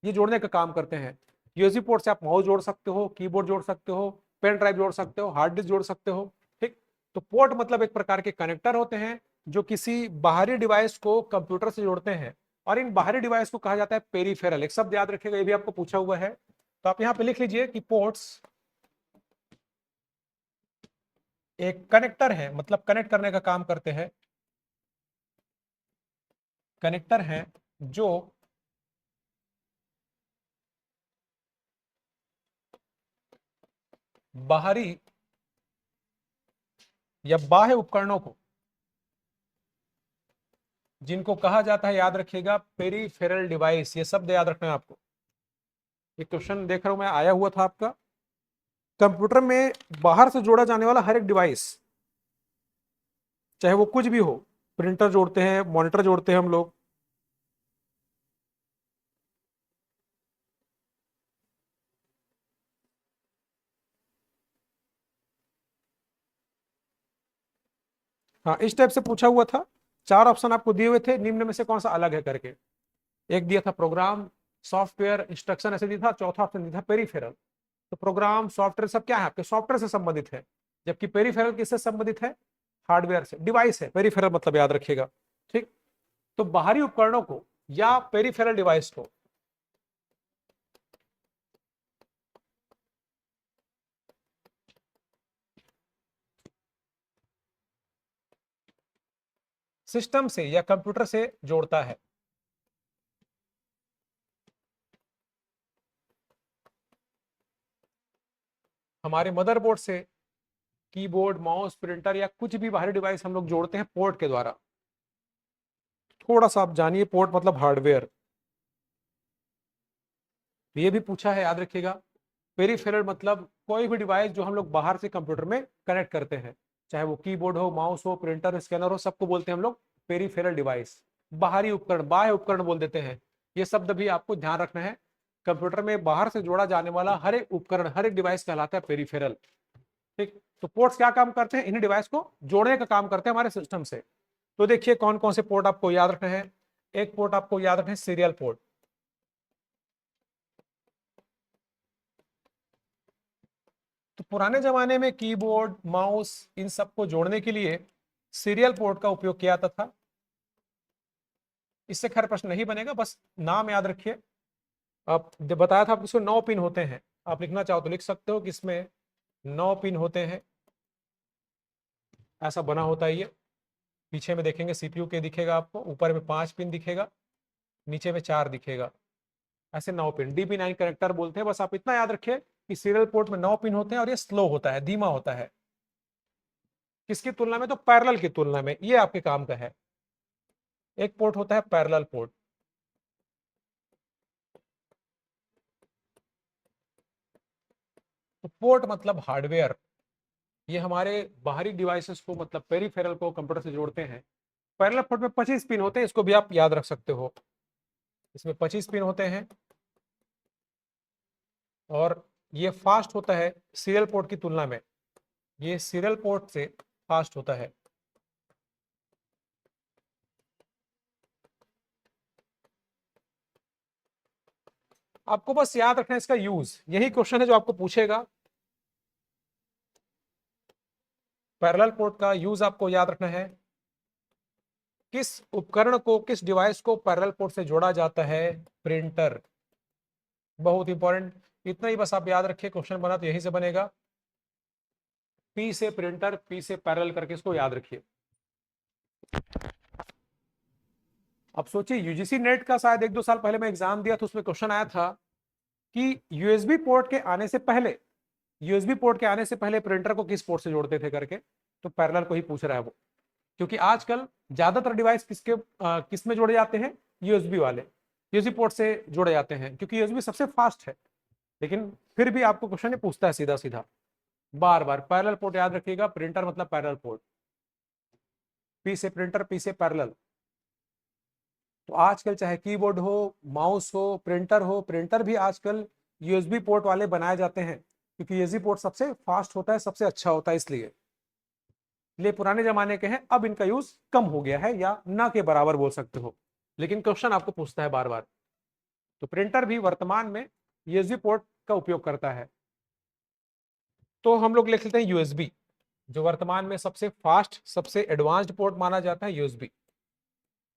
A: ये जोड़ने का काम करते हैं। यूएसबी पोर्ट से आप माउस जोड़ सकते हो, कीबोर्ड जोड़ सकते हो, पेन ड्राइव जोड़ सकते हो, हार्ड डिस्क जोड़ सकते हो, ठीक। तो पोर्ट मतलब एक प्रकार के कनेक्टर होते हैं जो किसी बाहरी डिवाइस को कंप्यूटर से जोड़ते हैं, और इन बाहरी डिवाइस को कहा जाता है पेरिफेरल। एक शब्द याद रखिएगा, ये भी आपको पूछा हुआ है, तो आप यहां पे लिख लीजिए कि पोर्ट्स एक कनेक्टर है, मतलब कनेक्ट करने का काम करते हैं, कनेक्टर हैं जो बाहरी या बाह्य उपकरणों को, जिनको कहा जाता है, याद रखिएगा, पेरिफेरल डिवाइस। ये शब्द याद रखना है आपको। एक क्वेश्चन देख रहा हूं मैं, आया हुआ था आपका, कंप्यूटर में बाहर से जोड़ा जाने वाला हर एक डिवाइस, चाहे वो कुछ भी हो, प्रिंटर जोड़ते हैं, मॉनिटर जोड़ते हैं हम लोग, हाँ इस टाइप से पूछा हुआ था। 4 ऑप्शन आपको दिए हुए थे, निम्न में से कौन सा अलग है करके। एक दिया था प्रोग्राम, सॉफ्टवेयर, इंस्ट्रक्शन, ऐसे दिया था। चौथा ऑप्शन दिया था पेरिफेरल। तो प्रोग्राम, सॉफ्टवेयर सब क्या है? आपके सॉफ्टवेयर से संबंधित है, जबकि पेरिफेरल किससे संबंधित है? हार्डवेयर से। डिवाइस है पेरिफेरल मतलब, याद रखिएगा, ठीक। तो बाहरी उपकरणों को या पेरिफेरल डिवाइस को सिस्टम से या कंप्यूटर से जोड़ता है। हमारे मदरबोर्ड से कीबोर्ड, माउस, प्रिंटर या कुछ भी बाहरी डिवाइस हम लोग जोड़ते हैं पोर्ट के द्वारा। थोड़ा सा आप जानिए, पोर्ट मतलब हार्डवेयर। ये भी पूछा है, याद रखिएगा। पेरिफेरल मतलब कोई भी डिवाइस जो हम लोग बाहर से कंप्यूटर में कनेक्ट करते हैं, चाहे वो कीबोर्ड हो, माउस हो, प्रिंटर, स्कैनर हो, सबको बोलते हैं हम लोग पेरिफेरल डिवाइस। बाहरी उपकरण, बाह्य उपकरण बोल देते हैं। ये शब्द भी आपको ध्यान रखना है। कंप्यूटर में बाहर से जोड़ा जाने वाला हर एक उपकरण, हर एक डिवाइस कहलाता है पेरिफेरल, ठीक। तो पोर्ट्स क्या काम करते हैं? इन्हीं डिवाइस को जोड़ने का काम करते हैं हमारे सिस्टम से। तो देखिए कौन कौन से पोर्ट आपको याद रखना है। एक पोर्ट आपको याद रखना है, सीरियल पोर्ट। तो पुराने जमाने में कीबोर्ड, माउस, इन सबको जोड़ने के लिए सीरियल पोर्ट का उपयोग किया जाता था। इससे खैर प्रश्न नहीं बनेगा, बस नाम याद रखिए। आप जब बताया था आपको, इसको 9 पिन होते हैं। आप लिखना चाहो तो लिख सकते हो कि इसमें 9 पिन होते हैं, ऐसा बना होता है ये। पीछे में देखेंगे CPU के दिखेगा आपको, ऊपर में 5 पिन दिखेगा, नीचे में 4 दिखेगा, ऐसे 9 पिन DP9 कनेक्टर बोलते हैं। बस आप इतना याद रखिए कि सीरियल पोर्ट में 9 पिन होते हैं और ये स्लो होता है, धीमा होता है। किसकी तुलना में? तो पैरेलल की तुलना में। ये आपके काम का है। एक पोर्ट होता है पैरेलल पोर्ट। तो पोर्ट मतलब हार्डवेयर, ये हमारे बाहरी डिवाइसेस को, मतलब पेरिफेरल को कंप्यूटर से जोड़ते हैं। पैरेलल पोर्ट में 25 पिन होते हैं, इसको भी आप याद रख सकते हो। इसमें 25 पिन होते हैं और ये फास्ट होता है सीरियल पोर्ट की तुलना में, ये सीरियल पोर्ट से फास्ट होता है। आपको बस याद रखना है इसका यूज, यही क्वेश्चन है जो आपको पूछेगा। पैरेलल पोर्ट का यूज आपको याद रखना है, किस उपकरण को, किस डिवाइस को पैरेलल पोर्ट से जोड़ा जाता है, प्रिंटर। बहुत इंपॉर्टेंट, इतना ही बस आप याद रखिए, क्वेश्चन बना तो यही से बनेगा, पी से प्रिंटर, पी से पैरेलल करके इसको याद रखिए। अब सोचिए यूजीसी नेट का शायद 1-2 साल पहले मैं एग्जाम दिया तो उसमें क्वेश्चन आया था कि यूएसबी पोर्ट के आने से पहले, यूएसबी पोर्ट के आने से पहले प्रिंटर को किस पोर्ट से जोड़ते थे करके, तो पैरेलल को ही पूछ रहा है वो, क्योंकि आजकल ज्यादातर डिवाइस किस में जोड़े जाते हैं, यूएसबी वाले, यूएसबी पोर्ट से जोड़े जाते हैं, क्योंकि यूएसबी सबसे फास्ट है। लेकिन फिर भी आपको क्वेश्चन ये पूछता है सीधा सीधा, बार बार पैरेलल पोर्ट याद रखिएगा, प्रिंटर मतलब पैरेलल पोर्ट, पी से प्रिंटर, पी से पैरेलल। तो आजकल चाहे कीबोर्ड हो, माउस हो, प्रिंटर भी आजकल यूएसबी पोर्ट वाले बनाए जाते हैं, क्योंकि यूएसबी पोर्ट सबसे फास्ट होता है, सबसे अच्छा होता है, इसलिए पुराने जमाने के हैं, अब इनका यूज कम हो गया है, या ना के बराबर बोल सकते हो, लेकिन क्वेश्चन आपको पूछता है बार बार। तो प्रिंटर भी वर्तमान में यूएसबी पोर्ट का उपयोग करता है। तो हम लोग लिख लेते हैं यूएसबी, जो वर्तमान में सबसे फास्ट, सबसे एडवांस्ड पोर्ट माना जाता है, यूएसबी।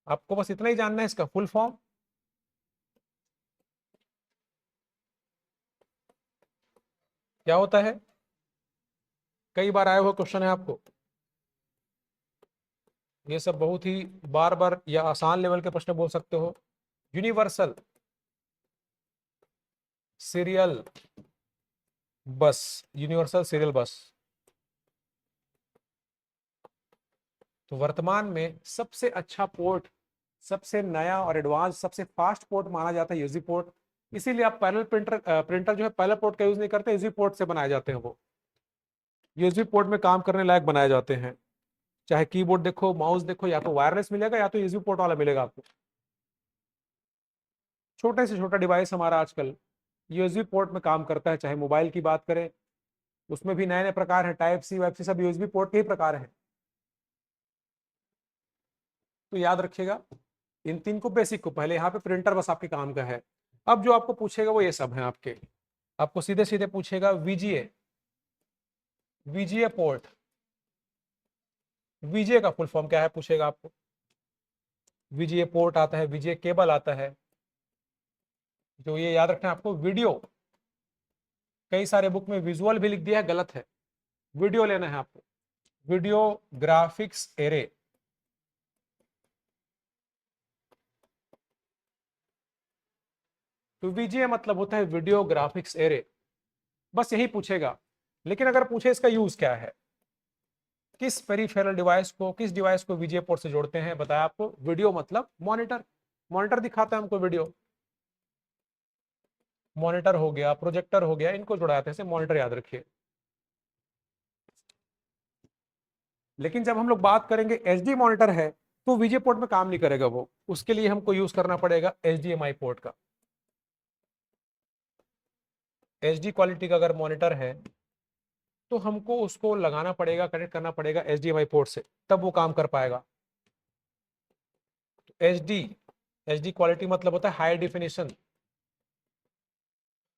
A: आपको बस इतना ही जानना है, इसका फुल फॉर्म क्या होता है, कई बार आया हुआ क्वेश्चन है आपको, ये सब बहुत ही बार बार या आसान लेवल के प्रश्न बोल सकते हो। यूनिवर्सल सीरियल बस, यूनिवर्सल सीरियल बस। तो वर्तमान में सबसे अच्छा पोर्ट, सबसे नया और एडवांस, सबसे फास्ट पोर्ट माना जाता है यूएसबी पोर्ट। इसीलिए आप पैरेलल प्रिंटर जो है पैरेलल पोर्ट का यूज नहीं करते, यूएसबी पोर्ट से बनाए जाते हैं, वो यूएसबी पोर्ट में काम करने लायक बनाए जाते हैं। चाहे कीबोर्ड देखो, माउस देखो, या तो वायरलेस मिलेगा या तो यूएसबी पोर्ट वाला मिलेगा आपको। छोटे से छोटा डिवाइस हमारा आजकल यूएसबी पोर्ट में काम करता है, चाहे मोबाइल की बात करें, उसमें भी नए नए प्रकार हैं, टाइप सी, वाइप सी, सब यूएसबी पोर्ट के ही प्रकार हैं। तो याद रखिएगा इन तीन को, बेसिक को, पहले यहाँ पे प्रिंटर बस आपके काम का है। अब जो आपको पूछेगा वो ये सब है आपके, आपको सीधे सीधे पूछेगा वीजीए, वीजीए पोर्ट, वीजीए का फुल फॉर्म क्या है पूछेगा आपको। वीजीए पोर्ट आता है, वीजीए केबल आता है, जो ये याद रखना है आपको। वीडियो, कई सारे बुक में विजुअल भी लिख दिया है, गलत है, वीडियो लेना है आपको, वीडियो ग्राफिक्स एरे। तो वीजीए मतलब होता है वीडियो ग्राफिक्स एरे, बस यही पूछेगा। लेकिन अगर पूछे इसका यूज क्या है, किस पेरिफेरल डिवाइस को, किस डिवाइस को वीजीए पोर्ट से जोड़ते हैं, बताया आपको। वीडियो मतलब मॉनिटर, मॉनिटर दिखाता है हमको वीडियो, मॉनिटर हो गया, प्रोजेक्टर हो गया, इनको जोड़ाते हैं, मॉनिटर याद रखिए। लेकिन जब हम लोग बात करेंगे एचडी मॉनिटर है, तो वीजीए पोर्ट में काम नहीं करेगा वो, उसके लिए हमको यूज करना पड़ेगा एचडीएमआई पोर्ट का। एचडी क्वालिटी का अगर मॉनिटर है तो हमको उसको लगाना पड़ेगा, कनेक्ट करना पड़ेगा एचडीएमआई पोर्ट से, तब वो काम कर पाएगा। तो एचडी, एचडी क्वालिटी मतलब होता है हाई डिफिनेशन,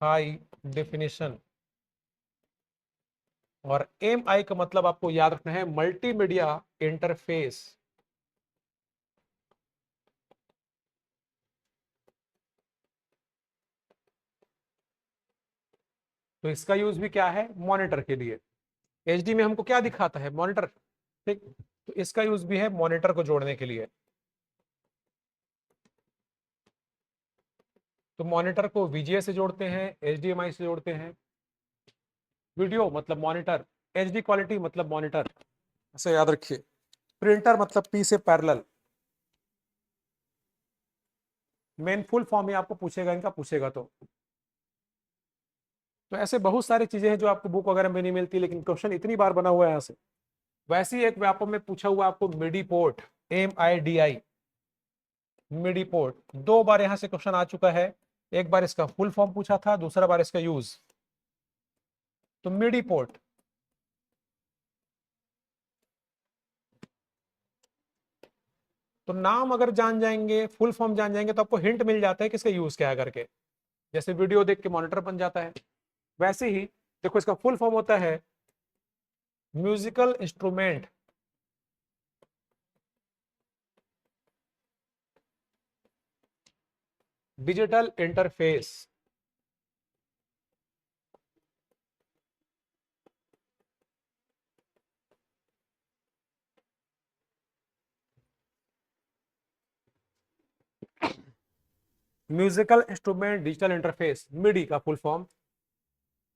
A: हाई डिफिनेशन। और एम आई का मतलब आपको याद रखना है मल्टीमीडिया इंटरफेस। तो इसका यूज भी क्या है, मॉनिटर के लिए। एचडी में हमको क्या दिखाता है, मॉनिटर, ठीक, तो इसका यूज भी है मॉनिटर को जोड़ने के लिए। तो मॉनिटर को वीजीए से जोड़ते हैं, एचडीएमआई से जोड़ते हैं। वीडियो मतलब मॉनिटर, एचडी क्वालिटी मतलब मॉनिटर, ऐसे याद रखिए। प्रिंटर मतलब पी से पैरेलल। मेन फुल फॉर्म ही आपको पूछेगा, इनका पूछेगा तो ऐसे बहुत सारी चीजें हैं जो आपको बुक वगैरह में नहीं मिलती, लेकिन क्वेश्चन इतनी बार बना हुआ है यहाँ से। वैसे ही एक व्यापक में पूछा हुआ आपको मिडी पोर्ट, MIDI, मिडी पोर्ट, 2 बार यहाँ से क्वेश्चन आ चुका है। एक बार इसका फुल फॉर्म पूछा था, दूसरा बार इसका यूज। तो मिडी पोर्ट, तो नाम अगर जान जाएंगे, फुल फॉर्म जान जाएंगे तो आपको हिंट मिल जाता है कि इसका यूज क्या है करके। जैसे वीडियो देख के मॉनिटर बन जाता है, वैसे ही देखो इसका फुल फॉर्म होता है musical instrument digital interface. Musical instrument digital interface, MIDI का फुल फॉर्म।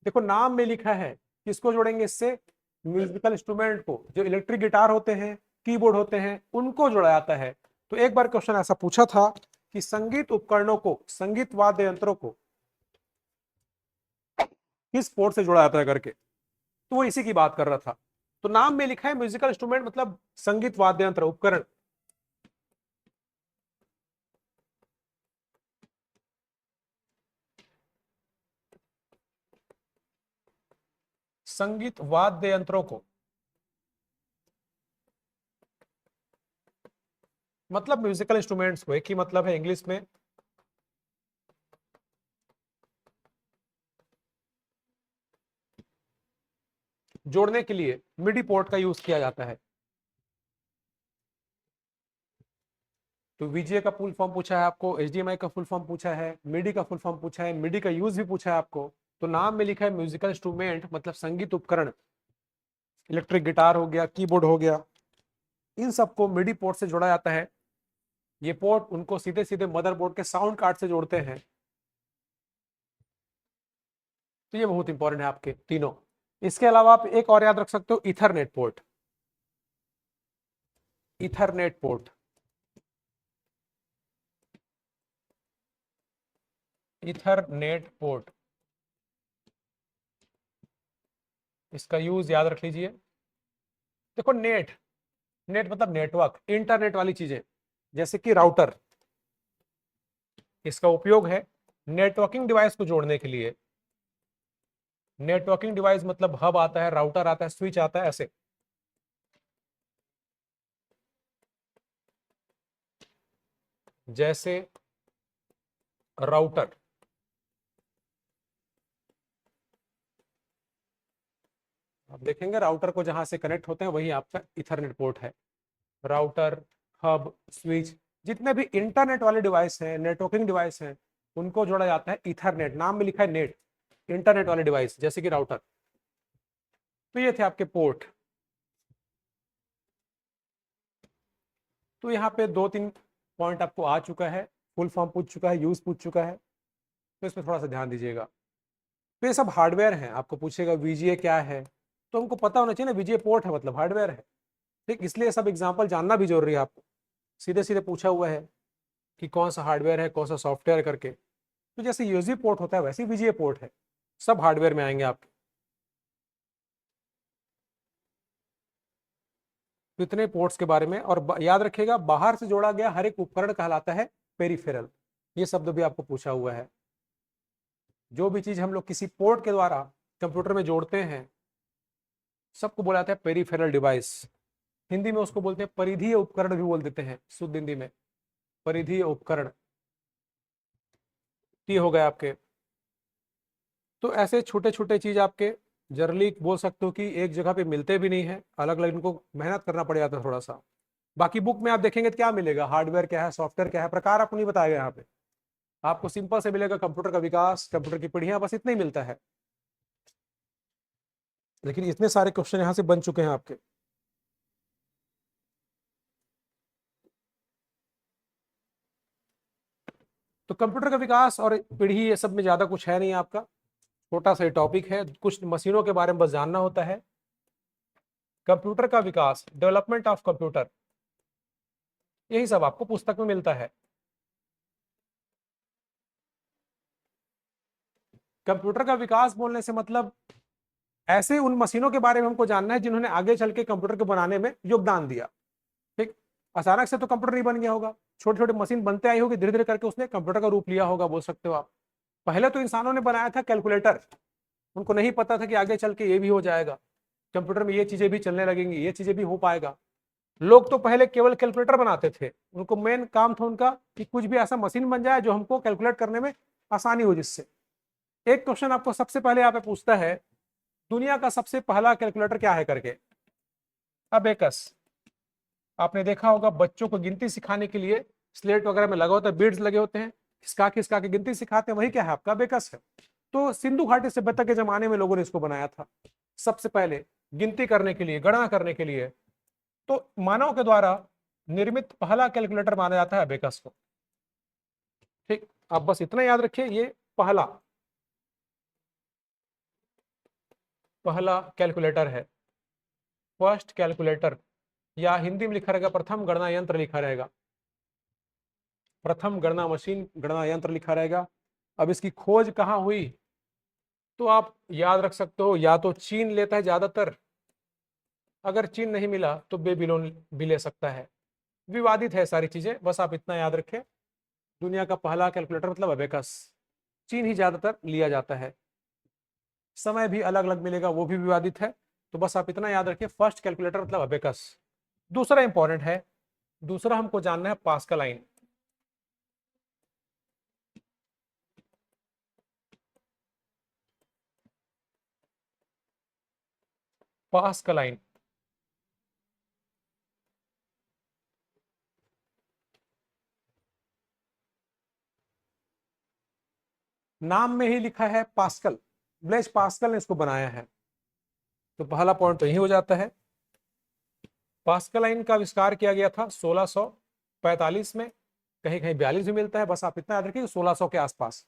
A: देखो नाम में लिखा है, किसको जोड़ेंगे इससे? म्यूजिकल इंस्ट्रूमेंट को, जो इलेक्ट्रिक गिटार होते हैं, कीबोर्ड होते हैं, उनको जोड़ा जाता है। तो एक बार क्वेश्चन ऐसा पूछा था कि संगीत उपकरणों को, संगीत वाद्य यंत्रों को किस पोर्ट से जोड़ा जाता है करके, तो वो इसी की बात कर रहा था। तो नाम में लिखा है म्यूजिकल इंस्ट्रूमेंट मतलब संगीत वाद्य यंत्र उपकरण। संगीत वाद्य यंत्रों को मतलब म्यूजिकल इंस्ट्रूमेंट्स को, एक ही मतलब है इंग्लिश में। जोड़ने के लिए मिडी पोर्ट का यूज किया जाता है। तो वीजीए का फुल फॉर्म पूछा है आपको, एचडीएमआई का फुल फॉर्म पूछा है, मिडी का फुल फॉर्म पूछा है, मिडी का यूज भी पूछा है आपको। तो नाम में लिखा है म्यूजिकल इंस्ट्रूमेंट मतलब संगीत उपकरण, इलेक्ट्रिक गिटार हो गया, कीबोर्ड हो गया, इन सबको मिडी पोर्ट से जोड़ा जाता है। ये पोर्ट उनको सीधे सीधे मदरबोर्ड के साउंड कार्ड से जोड़ते हैं। तो ये बहुत इंपॉर्टेंट है आपके तीनों। इसके अलावा आप एक और याद रख सकते हो, Ethernet port. Ethernet port, Ethernet port, इसका यूज याद रख लीजिए। देखो नेट, नेट मतलब नेटवर्क, इंटरनेट वाली चीजें, जैसे कि राउटर, इसका उपयोग है नेटवर्किंग डिवाइस को जोड़ने के लिए। नेटवर्किंग डिवाइस मतलब हब आता है, राउटर आता है, स्विच आता है, ऐसे। जैसे राउटर, आप देखेंगे राउटर को जहां से कनेक्ट होते हैं वही आपका इथरनेट पोर्ट है। राउटर, हब, स्विच, जितने भी इंटरनेट वाले डिवाइस हैं, नेटवर्किंग डिवाइस हैं, उनको जोड़ा जाता है इथरनेट। नाम में लिखा है नेट, इंटरनेट वाले डिवाइस जैसे कि राउटर। तो ये थे आपके पोर्ट। तो यहाँ पे 2-3 पॉइंट आपको आ चुका है, फुल फॉर्म पूछ चुका है, यूज पूछ चुका है, तो इसमें थोड़ा सा ध्यान दीजिएगा। तो ये सब हार्डवेयर है, आपको पूछेगा वीजीए क्या है, तो हमको पता होना चाहिए ना, वीजीए पोर्ट है मतलब हार्डवेयर है। ठीक, इसलिए सब एग्जाम्पल जानना भी जरूरी है आपको। सीधे सीधे पूछा हुआ है कि कौन सा हार्डवेयर है, कौन सा सॉफ्टवेयर करके। तो जैसे यूएसबी पोर्ट होता है वैसे वीजीए पोर्ट है, सब हार्डवेयर में आएंगे आपके। तो इतने पोर्ट्स के बारे में। और याद रखिएगा, बाहर से जोड़ा गया हर एक उपकरण कहलाता है पेरिफेरल। ये शब्द भी आपको पूछा हुआ है। जो भी चीज हम लोग किसी पोर्ट के द्वारा कंप्यूटर में जोड़ते हैं, सबको बोला जाता है पेरिफेरल डिवाइस। हिंदी में उसको बोलते हैं परिधीय उपकरण भी बोल देते हैं, शुद्ध हिंदी में परिधीय उपकरण। ये हो गए आपके। तो ऐसे छोटे छोटे चीज आपके जनरली बोल सकते हो कि एक जगह पे मिलते भी नहीं है, अलग अलग इनको मेहनत करना पड़ जाता है थोड़ा सा। बाकी बुक में आप देखेंगे तो क्या मिलेगा, हार्डवेयर क्या है, सॉफ्टवेयर क्या है, प्रकार आपको नहीं बताया गया यहाँ पे। आपको सिंपल से मिलेगा कंप्यूटर का विकास, कंप्यूटर की पीढ़ियां, बस इतना ही मिलता है। लेकिन इतने सारे क्वेश्चन यहाँ से बन चुके हैं आपके। तो कंप्यूटर का विकास और पीढ़ी, ये सब में ज्यादा कुछ है नहीं आपका, छोटा सा टॉपिक है। कुछ मशीनों के बारे में बस जानना होता है। कंप्यूटर का विकास, डेवलपमेंट ऑफ कंप्यूटर, यही सब आपको पुस्तक में मिलता है। कंप्यूटर का विकास बोलने से मतलब ऐसे उन मशीनों के बारे में हमको जानना है जिन्होंने आगे चल के कंप्यूटर को बनाने में योगदान दिया। ठीक, अचानक से तो कंप्यूटर नहीं बन गया होगा, छोटे छोटे मशीन बनते आई होगी, धीरे धीरे करके उसने कंप्यूटर का रूप लिया होगा, बोल सकते हो आप। पहले तो इंसानों ने बनाया था कैलकुलेटर, उनको नहीं पता था कि आगे चल के ये भी हो जाएगा, कंप्यूटर में ये चीजें भी चलने लगेंगी, ये चीजें भी हो पाएगा। लोग तो पहले केवल कैलकुलेटर बनाते थे, उनको मेन काम था उनका कि कुछ भी ऐसा मशीन बन जाए जो हमको कैलकुलेट करने में आसानी हो। जिससे एक क्वेश्चन आपको सबसे पहले यहाँ पे पूछता है, दुनिया का सबसे पहला कैलकुलेटर क्या है करके। अबेकस। आपने देखा होगा बच्चों को गिनती सिखाने के लिए स्लेट वगैरह में लगा होता है, बीड्स लगे होते हैं, खिसका खिसका के गिनती सिखाते हैं, वही क्या है आपका अबेकस है। तो सिंधु घाटी सभ्यता के जमाने में लोगों ने इसको बनाया था सबसे पहले, गिनती करने के लिए, गणना करने के लिए। तो मानव के द्वारा निर्मित पहला कैलकुलेटर माना जाता है अबेकस को। ठीक, आप बस इतना याद रखिए, ये पहला पहला कैलकुलेटर है, फर्स्ट कैलकुलेटर, या हिंदी में लिखा रहेगा प्रथम गणना यंत्र लिखा रहेगा, प्रथम गणना मशीन, गणना यंत्र लिखा रहेगा। अब इसकी खोज कहाँ हुई, तो आप याद रख सकते हो, या तो चीन लेता है ज्यादातर, अगर चीन नहीं मिला तो बेबीलोन भी ले सकता है। विवादित है सारी चीजें, बस आप इतना याद रखें, दुनिया का पहला कैलकुलेटर मतलब अबेकस, चीन ही ज्यादातर लिया जाता है। समय भी अलग अलग मिलेगा, वो भी विवादित है, तो बस आप इतना याद रखिए, फर्स्ट कैलकुलेटर मतलब अबेकस। दूसरा इंपॉर्टेंट है, दूसरा हमको जानना है पास्कल आइन। पास्कल आइन, नाम में ही लिखा है पास्कल, ब्लेज पास्कल ने इसको बनाया है, तो पहला पॉइंट तो यही हो जाता है। पास्कल आइन का आविष्कार किया गया था 1645 में, कहीं कहीं 42 भी मिलता है, बस आप इतना याद रखिए 1600 के आसपास,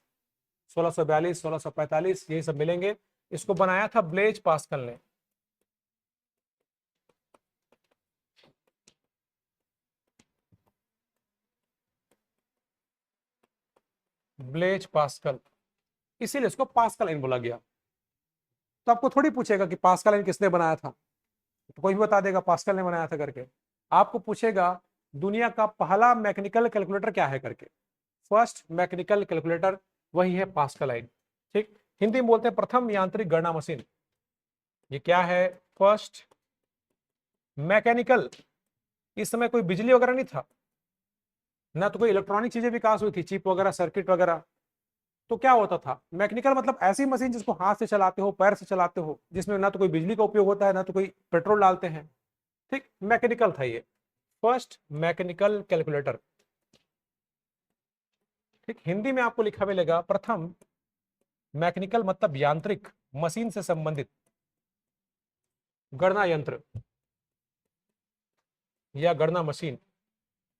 A: 1642 1645 यही सब मिलेंगे। इसको बनाया था ब्लेज पास्कल ने। ब्लेज पास्कल, इसीलिए इसको पास्कल आइन बोला गया। तो आपको थोड़ी पूछेगा कि पास्कल आइन किसने बनाया था, तो कोई भी बता देगा पास्कल ने बनाया था करके। आपको पूछेगा दुनिया का पहला मैकेनिकल कैलकुलेटर क्या है करके, फर्स्ट मैकेनिकल कैलकुलेटर वही है पास्कल आइन। ठीक, हिंदी में बोलते हैं प्रथम यांत्रिक गणना मशीन। ये क्या है, फर्स्ट मैकेनिकल। इस समय कोई बिजली वगैरह नहीं था, ना तो कोई इलेक्ट्रॉनिक चीजें विकास हुई थी, चिप वगैरह, सर्किट वगैरह। तो क्या होता था, मैकेनिकल मतलब ऐसी मशीन जिसको हाथ से चलाते हो, पैर से चलाते हो, जिसमें ना तो कोई बिजली का उपयोग होता है, ना तो कोई पेट्रोल डालते हैं। ठीक, मैकेनिकल था ये, फर्स्ट मैकेनिकल कैलकुलेटर। ठीक, हिंदी में आपको लिखा मिलेगा प्रथम मैकेनिकल मतलब यांत्रिक, मशीन से संबंधित गणना यंत्र या गणना मशीन।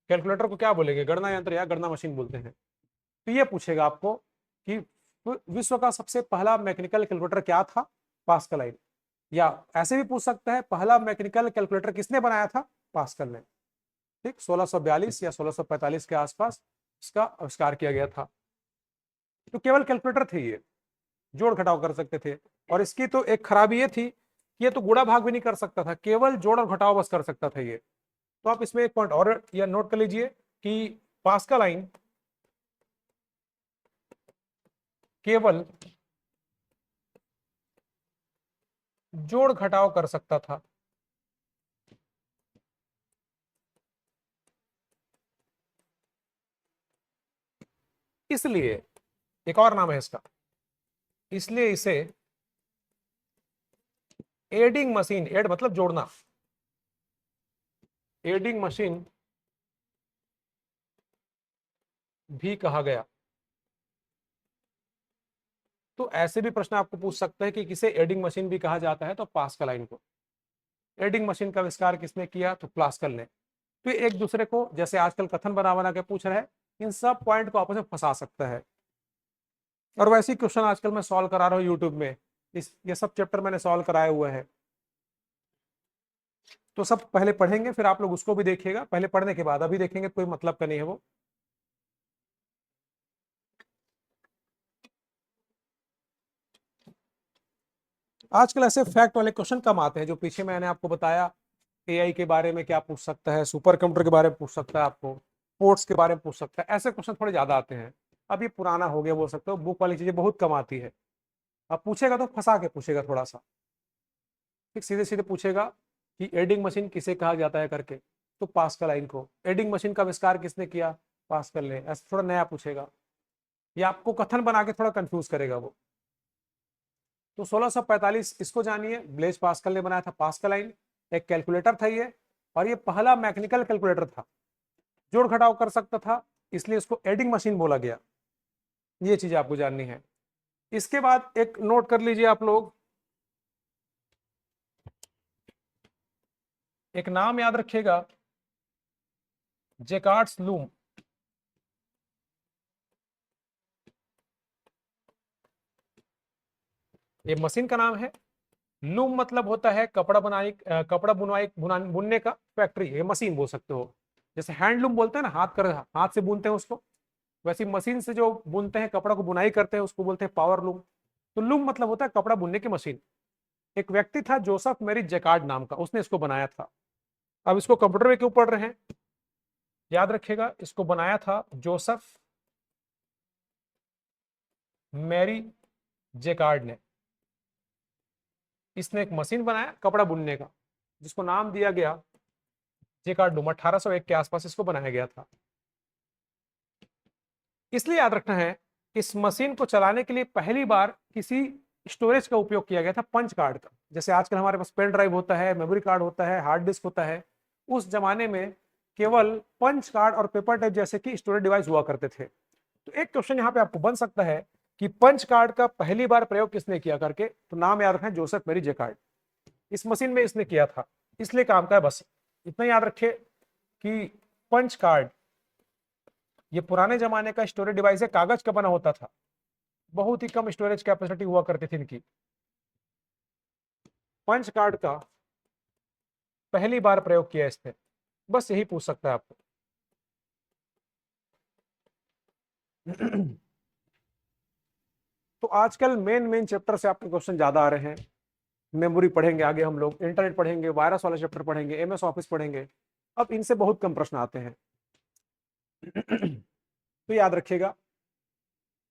A: कैलकुलेटर को क्या बोलेंगे, गणना यंत्र या गणना मशीन बोलते हैं। तो ये पूछेगा आपको कि विश्व का सबसे पहला मैकेनिकल कैलकुलेटर क्या था, पास्कल आइन। या ऐसे भी पूछ सकता है पहला मैकेनिकल कैलकुलेटर किसने बनाया था, पास्कल ने। ठीक, 1642 या 1645 के आसपास इसका आविष्कार किया गया था। तो केवल कैलकुलेटर थे ये, जोड़ घटाव कर सकते थे। और इसकी तो एक खराबी ये थी कि ये तो गुणा भाग भी नहीं कर सकता था, केवल जोड़ और घटाव बस कर सकता था ये। तो आप इसमें एक पॉइंट और या नोट कर लीजिए कि पास्कल आइन केवल जोड़ घटाव कर सकता था। इसलिए एक और नाम है इसका, इसलिए इसे एडिंग मशीन, एड मतलब जोड़ना, एडिंग मशीन भी कहा गया। तो ऐसे भी प्रश्न आपको पूछ सकते हैं कि किसे एडिंग मशीन भी कहा जाता है, तो पास्कल आइन को। एडिंग मशीन का आविष्कार किसने किया, तो पास्कल ने। तो एक दूसरे को जैसे आजकल कथन बना बना के पूछ रहे हैं, इन सब पॉइंट को आपस में फंसा सकता है। और वैसे ही क्वेश्चन आजकल मैं सॉल्व करा रहा हूँ यूट्यूब में, ये सब चैप्टर मैंने सॉल्व कराए हुए हैं। तो सब पहले पढ़ेंगे, फिर आप लोग उसको भी देखिएगा, पहले पढ़ने के बाद अभी देखेंगे कोई मतलब का नहीं है वो। आजकल ऐसे फैक्ट वाले क्वेश्चन कम आते हैं, जो पीछे मैंने आपको बताया, एआई के बारे में क्या पूछ सकता है, सुपर कंप्यूटर के बारे में पूछ सकता है, आपको पोर्ट्स के बारे में पूछ सकता है, ऐसे क्वेश्चन थोड़े ज्यादा आते हैं। अब ये पुराना हो गया बोल सकते हो, बुक वाली चीजें बहुत कम आती है। अब पूछेगा तो फंसा के पूछेगा थोड़ा सा, ठीक, सीधे सीधे पूछेगा कि एडिंग मशीन किसे कहा जाता है करके, तो पास्कल आइन को। एडिंग मशीन का आविष्कार किसने किया? पास्कल ने। ऐसा थोड़ा नया पूछेगा, या आपको कथन बना के थोड़ा कंफ्यूज करेगा वो। तो 1645 इसको जानिए, ब्लेज पास्कल ने बनाया था पास्कल आइन। एक कैलकुलेटर था ये, और ये पहला मैकेनिकल कैलकुलेटर था, जोड़ घटाव कर सकता था, इसलिए इसको एडिंग मशीन बोला गया। ये चीज आपको जाननी है। इसके बाद एक नोट कर लीजिए आप लोग, एक नाम याद रखिएगा, जैकार्ड्स लूम। ये मशीन का नाम है। लूम मतलब होता है कपड़ा बनाई, कपड़ा बुनवाई, बुनने का फैक्ट्री, ये मशीन बोल सकते हो। जैसे हैंडलूम बोलते हैं ना, हाथ से बुनते हैं उसको, वैसे मशीन से जो बुनते हैं, कपड़ा को बुनाई करते हैं, उसको बोलते हैं पावर लूम। तो लूम मतलब होता है कपड़ा बुनने की मशीन। एक व्यक्ति था जोसेफ मैरी जैकार्ड नाम का, उसने इसको बनाया था। अब इसको कंप्यूटर में क्यों पढ़ रहे हैं, याद रखिएगा, इसको बनाया था जोसेफ मैरी जैकार्ड ने। इसने एक मशीन बनाया कपड़ा बुनने का, जिसको नाम दिया गया जैकार्ड लूम। 1801 के आसपास इसको बनाया गया था। इसलिए याद रखना है, इस मशीन को चलाने के लिए पहली बार किसी स्टोरेज का उपयोग किया गया था, पंच कार्ड का। जैसे आजकल हमारे पास पेन ड्राइव होता है, मेमोरी कार्ड होता है, हार्ड डिस्क होता है, उस जमाने में केवल पंच कार्ड और पेपर टेप जैसे कि स्टोरेज डिवाइस हुआ करते थे। तो एक क्वेश्चन यहाँ पे आपको बन सकता है कि पंच कार्ड का पहली बार प्रयोग किसने किया करके, तो नाम याद रखें, जोसेफ मैरी जैकार्ड। इस मशीन में इसने किया था, इसलिए काम का है। बस इतना याद रखिए कि पंच कार्ड ये पुराने जमाने का स्टोरेज डिवाइस है, कागज का बना होता था, बहुत ही कम स्टोरेज कैपेसिटी हुआ करती थी इनकी। पंच कार्ड का पहली बार प्रयोग किया इसने, बस यही पूछ सकता है आपको। तो आजकल मेन चैप्टर से आपके क्वेश्चन ज्यादा आ रहे हैं। मेमोरी पढ़ेंगे आगे हम लोग, इंटरनेट पढ़ेंगे, वायरस वाला चैप्टर पढ़ेंगे, एमएस ऑफिस पढ़ेंगे। अब इनसे बहुत कम प्रश्न आते हैं। तो याद रखिएगा,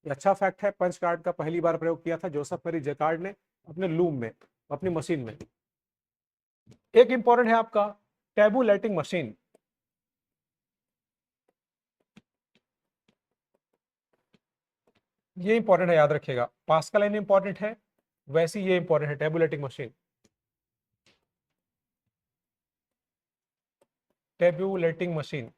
A: ये अच्छा फैक्ट है, पंच कार्ड का पहली बार प्रयोग किया था जोसेफ मैरी जैकार्ड ने अपने लूम में, अपनी मशीन में। एक इंपॉर्टेंट है आपका टैबुलेटिंग मशीन। ये इंपॉर्टेंट है, याद रखिएगा। पास्कल लाइन इंपॉर्टेंट है, वैसी ये इंपॉर्टेंट है, टैबुलेटिंग मशीन। टैबुलेटिंग मशीन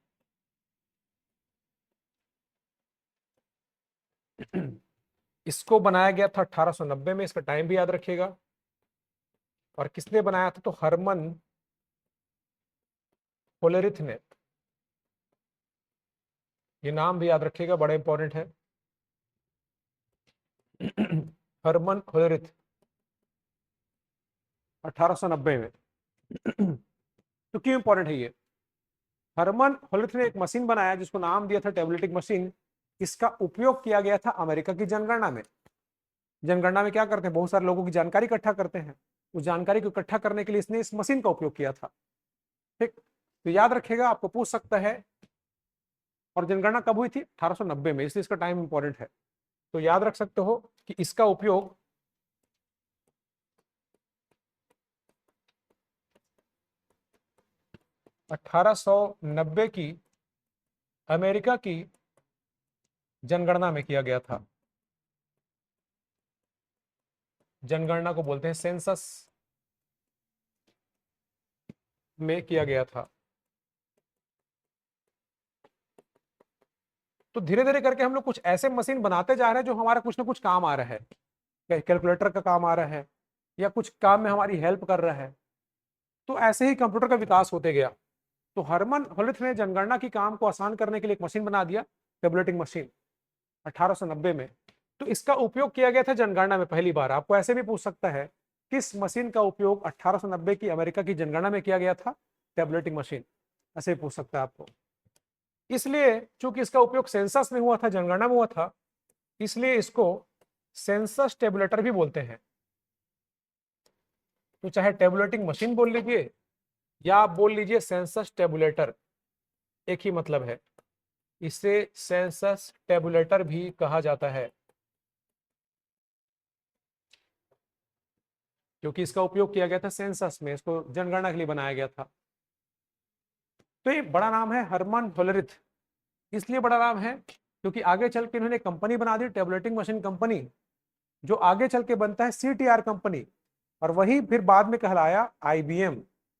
A: इसको बनाया गया था 1890 में, इसका टाइम भी याद रखिएगा। और किसने बनाया था, तो हरमन होलेरिथ ने। ये नाम भी याद रखिएगा, बड़ा इंपॉर्टेंट है। हरमन होलेरिथ 1890 में। तो क्यों इंपॉर्टेंट है ये? हरमन होलिथ ने एक मशीन बनाया जिसको नाम दिया था टैबुलेटिंग मशीन। इसका उपयोग किया गया था अमेरिका की जनगणना में। जनगणना में क्या करते हैं, बहुत सारे लोगों की जानकारी इकट्ठा करते हैं। उस जानकारी को इकट्ठा करने के लिए इसने इस मशीन का उपयोग किया था। ठीक, तो याद रखेगा, आपको पूछ सकता है। और जनगणना कब हुई थी? 1890 में, इसलिए इसका टाइम इंपॉर्टेंट है। तो याद रख सकते हो कि इसका उपयोग 1890 की अमेरिका की जनगणना में किया गया था। जनगणना को बोलते हैं सेंसस, में किया गया था। तो धीरे धीरे करके हम लोग कुछ ऐसे मशीन बनाते जा रहे हैं जो हमारा कुछ ना कुछ काम आ रहा है। कैलकुलेटर का काम आ रहा है, या कुछ काम में हमारी हेल्प कर रहा है। तो ऐसे ही कंप्यूटर का विकास होते गया। तो हरमन होलिथ ने जनगणना की काम को आसान करने के लिए एक मशीन बना दिया, टेबुलेटिंग मशीन, 1890 में। तो इसका उपयोग किया गया था जनगणना में पहली बार। आपको ऐसे भी पूछ सकता है, किस मशीन का उपयोग 1890 की अमेरिका की जनगणना में किया गया था? टेबुलेटिंग मशीन, ऐसे भी पूछ सकता है आपको। इसलिए चूंकि इसका उपयोग सेंसस में हुआ था, जनगणना में हुआ था, इसलिए इसको सेंसस टेबुलेटर भी बोलते हैं। तो चाहे टेबुलेटिंग मशीन बोल लीजिए या आप बोल लीजिए सेंसस टेबुलेटर, एक ही मतलब है। इसे सेंसस टेबुलेटर भी कहा जाता है। क्योंकि इसका उपयोग किया गया था सेंसस में, इसको जनगणना के लिए बनाया गया था। तो ये बड़ा नाम है हरमन होलरिथ। इसलिए बड़ा नाम है क्योंकि आगे चल के इन्होंने कंपनी बना दी, टेबलेटिंग मशीन कंपनी, जो आगे चल के बनता है CTR कंपनी, और वही फिर बाद में कहलाया IBM।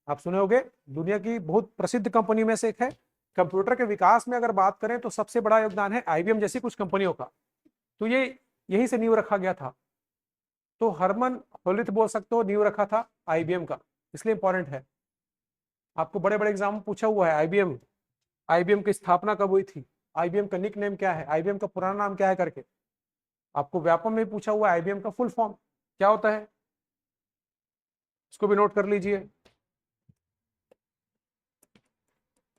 A: आप सुने होंगे, दुनिया की बहुत प्रसिद्ध कंपनी में से एक है। कंप्यूटर के विकास में अगर बात करें तो सबसे बड़ा योगदान है IBM जैसी कुछ कंपनियों का। तो ये यहीं से नींव रखा गया था। तो हरमन होलिथ बोल सकते हो, नींव रखा था IBM का, इसलिए इंपॉर्टेंट है। आपको बड़े बड़े एग्जाम पूछा हुआ है IBM की स्थापना कब हुई थी, IBM का निक नेम क्या है, IBM का पुराना नाम क्या है करके। आपको व्यापम में पूछा हुआ है IBM का फुल फॉर्म क्या होता है, इसको भी नोट कर लीजिए,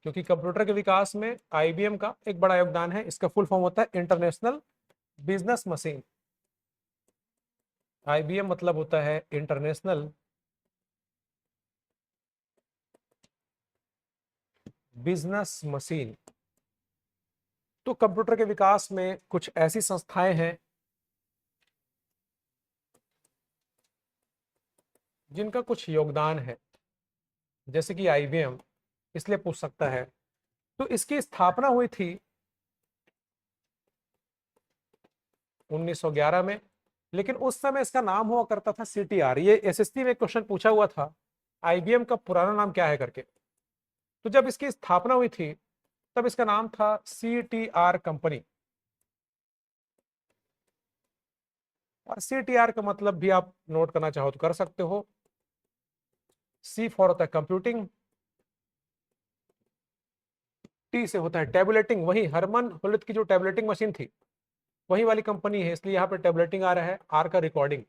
A: क्योंकि कंप्यूटर के विकास में IBM का एक बड़ा योगदान है। इसका फुल फॉर्म होता है इंटरनेशनल बिजनेस मशीन। IBM मतलब होता है इंटरनेशनल बिजनेस मशीन। तो कंप्यूटर के विकास में कुछ ऐसी संस्थाएं हैं जिनका कुछ योगदान है, जैसे कि IBM, इसलिए पूछ सकता है। तो इसकी स्थापना हुई थी 1911 में, लेकिन उस समय इसका नाम हुआ करता था CTR। ये SSC में क्वेश्चन पूछा हुआ था, IBM का पुराना नाम क्या है करके। तो जब इसकी स्थापना हुई थी तब इसका नाम था CTR कंपनी। और CTR का मतलब भी आप नोट करना चाहो तो कर सकते हो। C फॉर होता है कंप्यूटिंग, T से होता है टेबुलेटिंग, वही हरमन होलिथ की जो टेबुलेटिंग मशीन थी वही वाली कंपनी है, इसलिए यहाँ पे टेबुलेटिंग आ रहा है, R का रिकॉर्डिंग।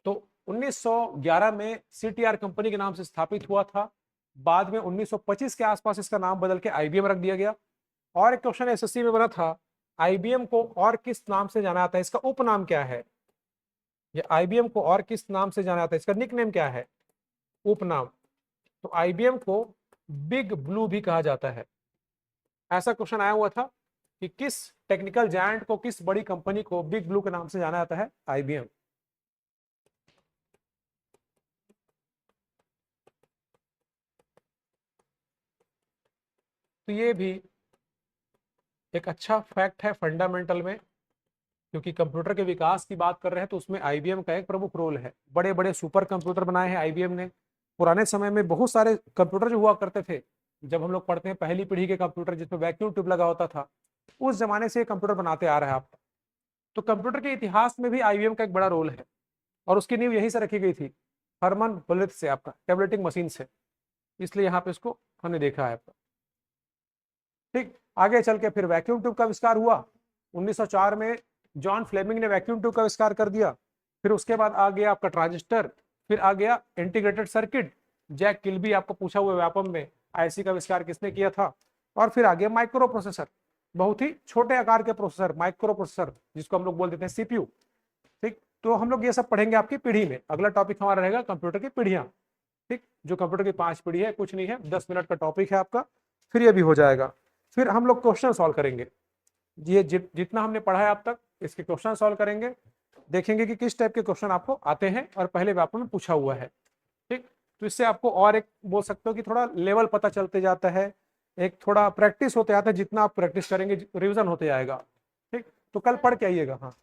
A: तो 1911 में CTR कंपनी के नाम से स्थापित हुआ था। बाद में 1925 के आसपास इसका नाम बदल के IBM रख दिया गया। और एक क्वेश्चन SSC में बना था, IBM को और किस नाम से जाना जाता है, इसका उपनाम क्या है। ये IBM को और किस नाम से जाना जाता है, इसका निकनेम क्या है, उपनाम। तो IBM को बिग ब्लू भी कहा जाता है। ऐसा क्वेश्चन आया हुआ था कि किस टेक्निकल जायंट को, किस बड़ी कंपनी को बिग ब्लू के नाम से जाना जाता है, IBM। तो ये भी एक अच्छा फैक्ट है फंडामेंटल में, क्योंकि कंप्यूटर के विकास की बात कर रहे हैं तो उसमें IBM का एक प्रमुख रोल है। बड़े बड़े सुपर कंप्यूटर बनाए हैं IBM ने। पुराने समय में बहुत सारे कंप्यूटर जो हुआ करते थे, जब हम लोग पढ़ते हैं पहली पीढ़ी के कंप्यूटर जिसमें वैक्यूम ट्यूब लगा होता था, उस जमाने से कंप्यूटर बनाते आ रहा है आपका। तो कंप्यूटर के इतिहास में भी IBM का एक बड़ा रोल है, और उसकी नींव यहीं से रखी गई थी, हरमन होलिथ से, आपका टेबलेटिंग मशीन से। इसलिए यहाँ पे इसको हमने देखा है आपका। ठीक, आगे चल के फिर वैक्यूम ट्यूब का आविष्कार हुआ 1904 में, जॉन फ्लेमिंग ने वैक्यूम ट्यूब का आविष्कार कर दिया। फिर उसके बाद आ गया आपका ट्रांजिस्टर, फिर आ गया इंटीग्रेटेड सर्किट। जैक किल्बी आपको पूछा हुआ व्यापम में, IC का आविष्कार किसने किया था। और फिर आ गया माइक्रो प्रोसेसर, बहुत ही छोटे आकार के प्रोसेसर, माइक्रो प्रोसेसर, जिसको हम लोग बोल देते हैं CPU। ठीक, तो हम लोग ये सब पढ़ेंगे आपकी पीढ़ी में। अगला टॉपिक हमारा रहेगा कंप्यूटर की पीढ़ियां। ठीक, जो कंप्यूटर की 5 पीढ़ी है, कुछ नहीं है, 10 मिनट का टॉपिक है आपका, फिर ये भी हो जाएगा। फिर हम लोग क्वेश्चन सॉल्व करेंगे। ये जितना हमने पढ़ा है अब तक, इसके क्वेश्चन सॉल्व करेंगे, देखेंगे कि किस टाइप के क्वेश्चन आपको आते हैं और पहले व्यापक में पूछा हुआ है। ठीक, तो इससे आपको और एक बोल सकते हो कि थोड़ा लेवल पता चलते जाता है, एक थोड़ा प्रैक्टिस होते जाता है। जितना आप प्रैक्टिस करेंगे रिवीजन होते जाएगा। ठीक, तो कल पढ़ के आइएगा। हाँ।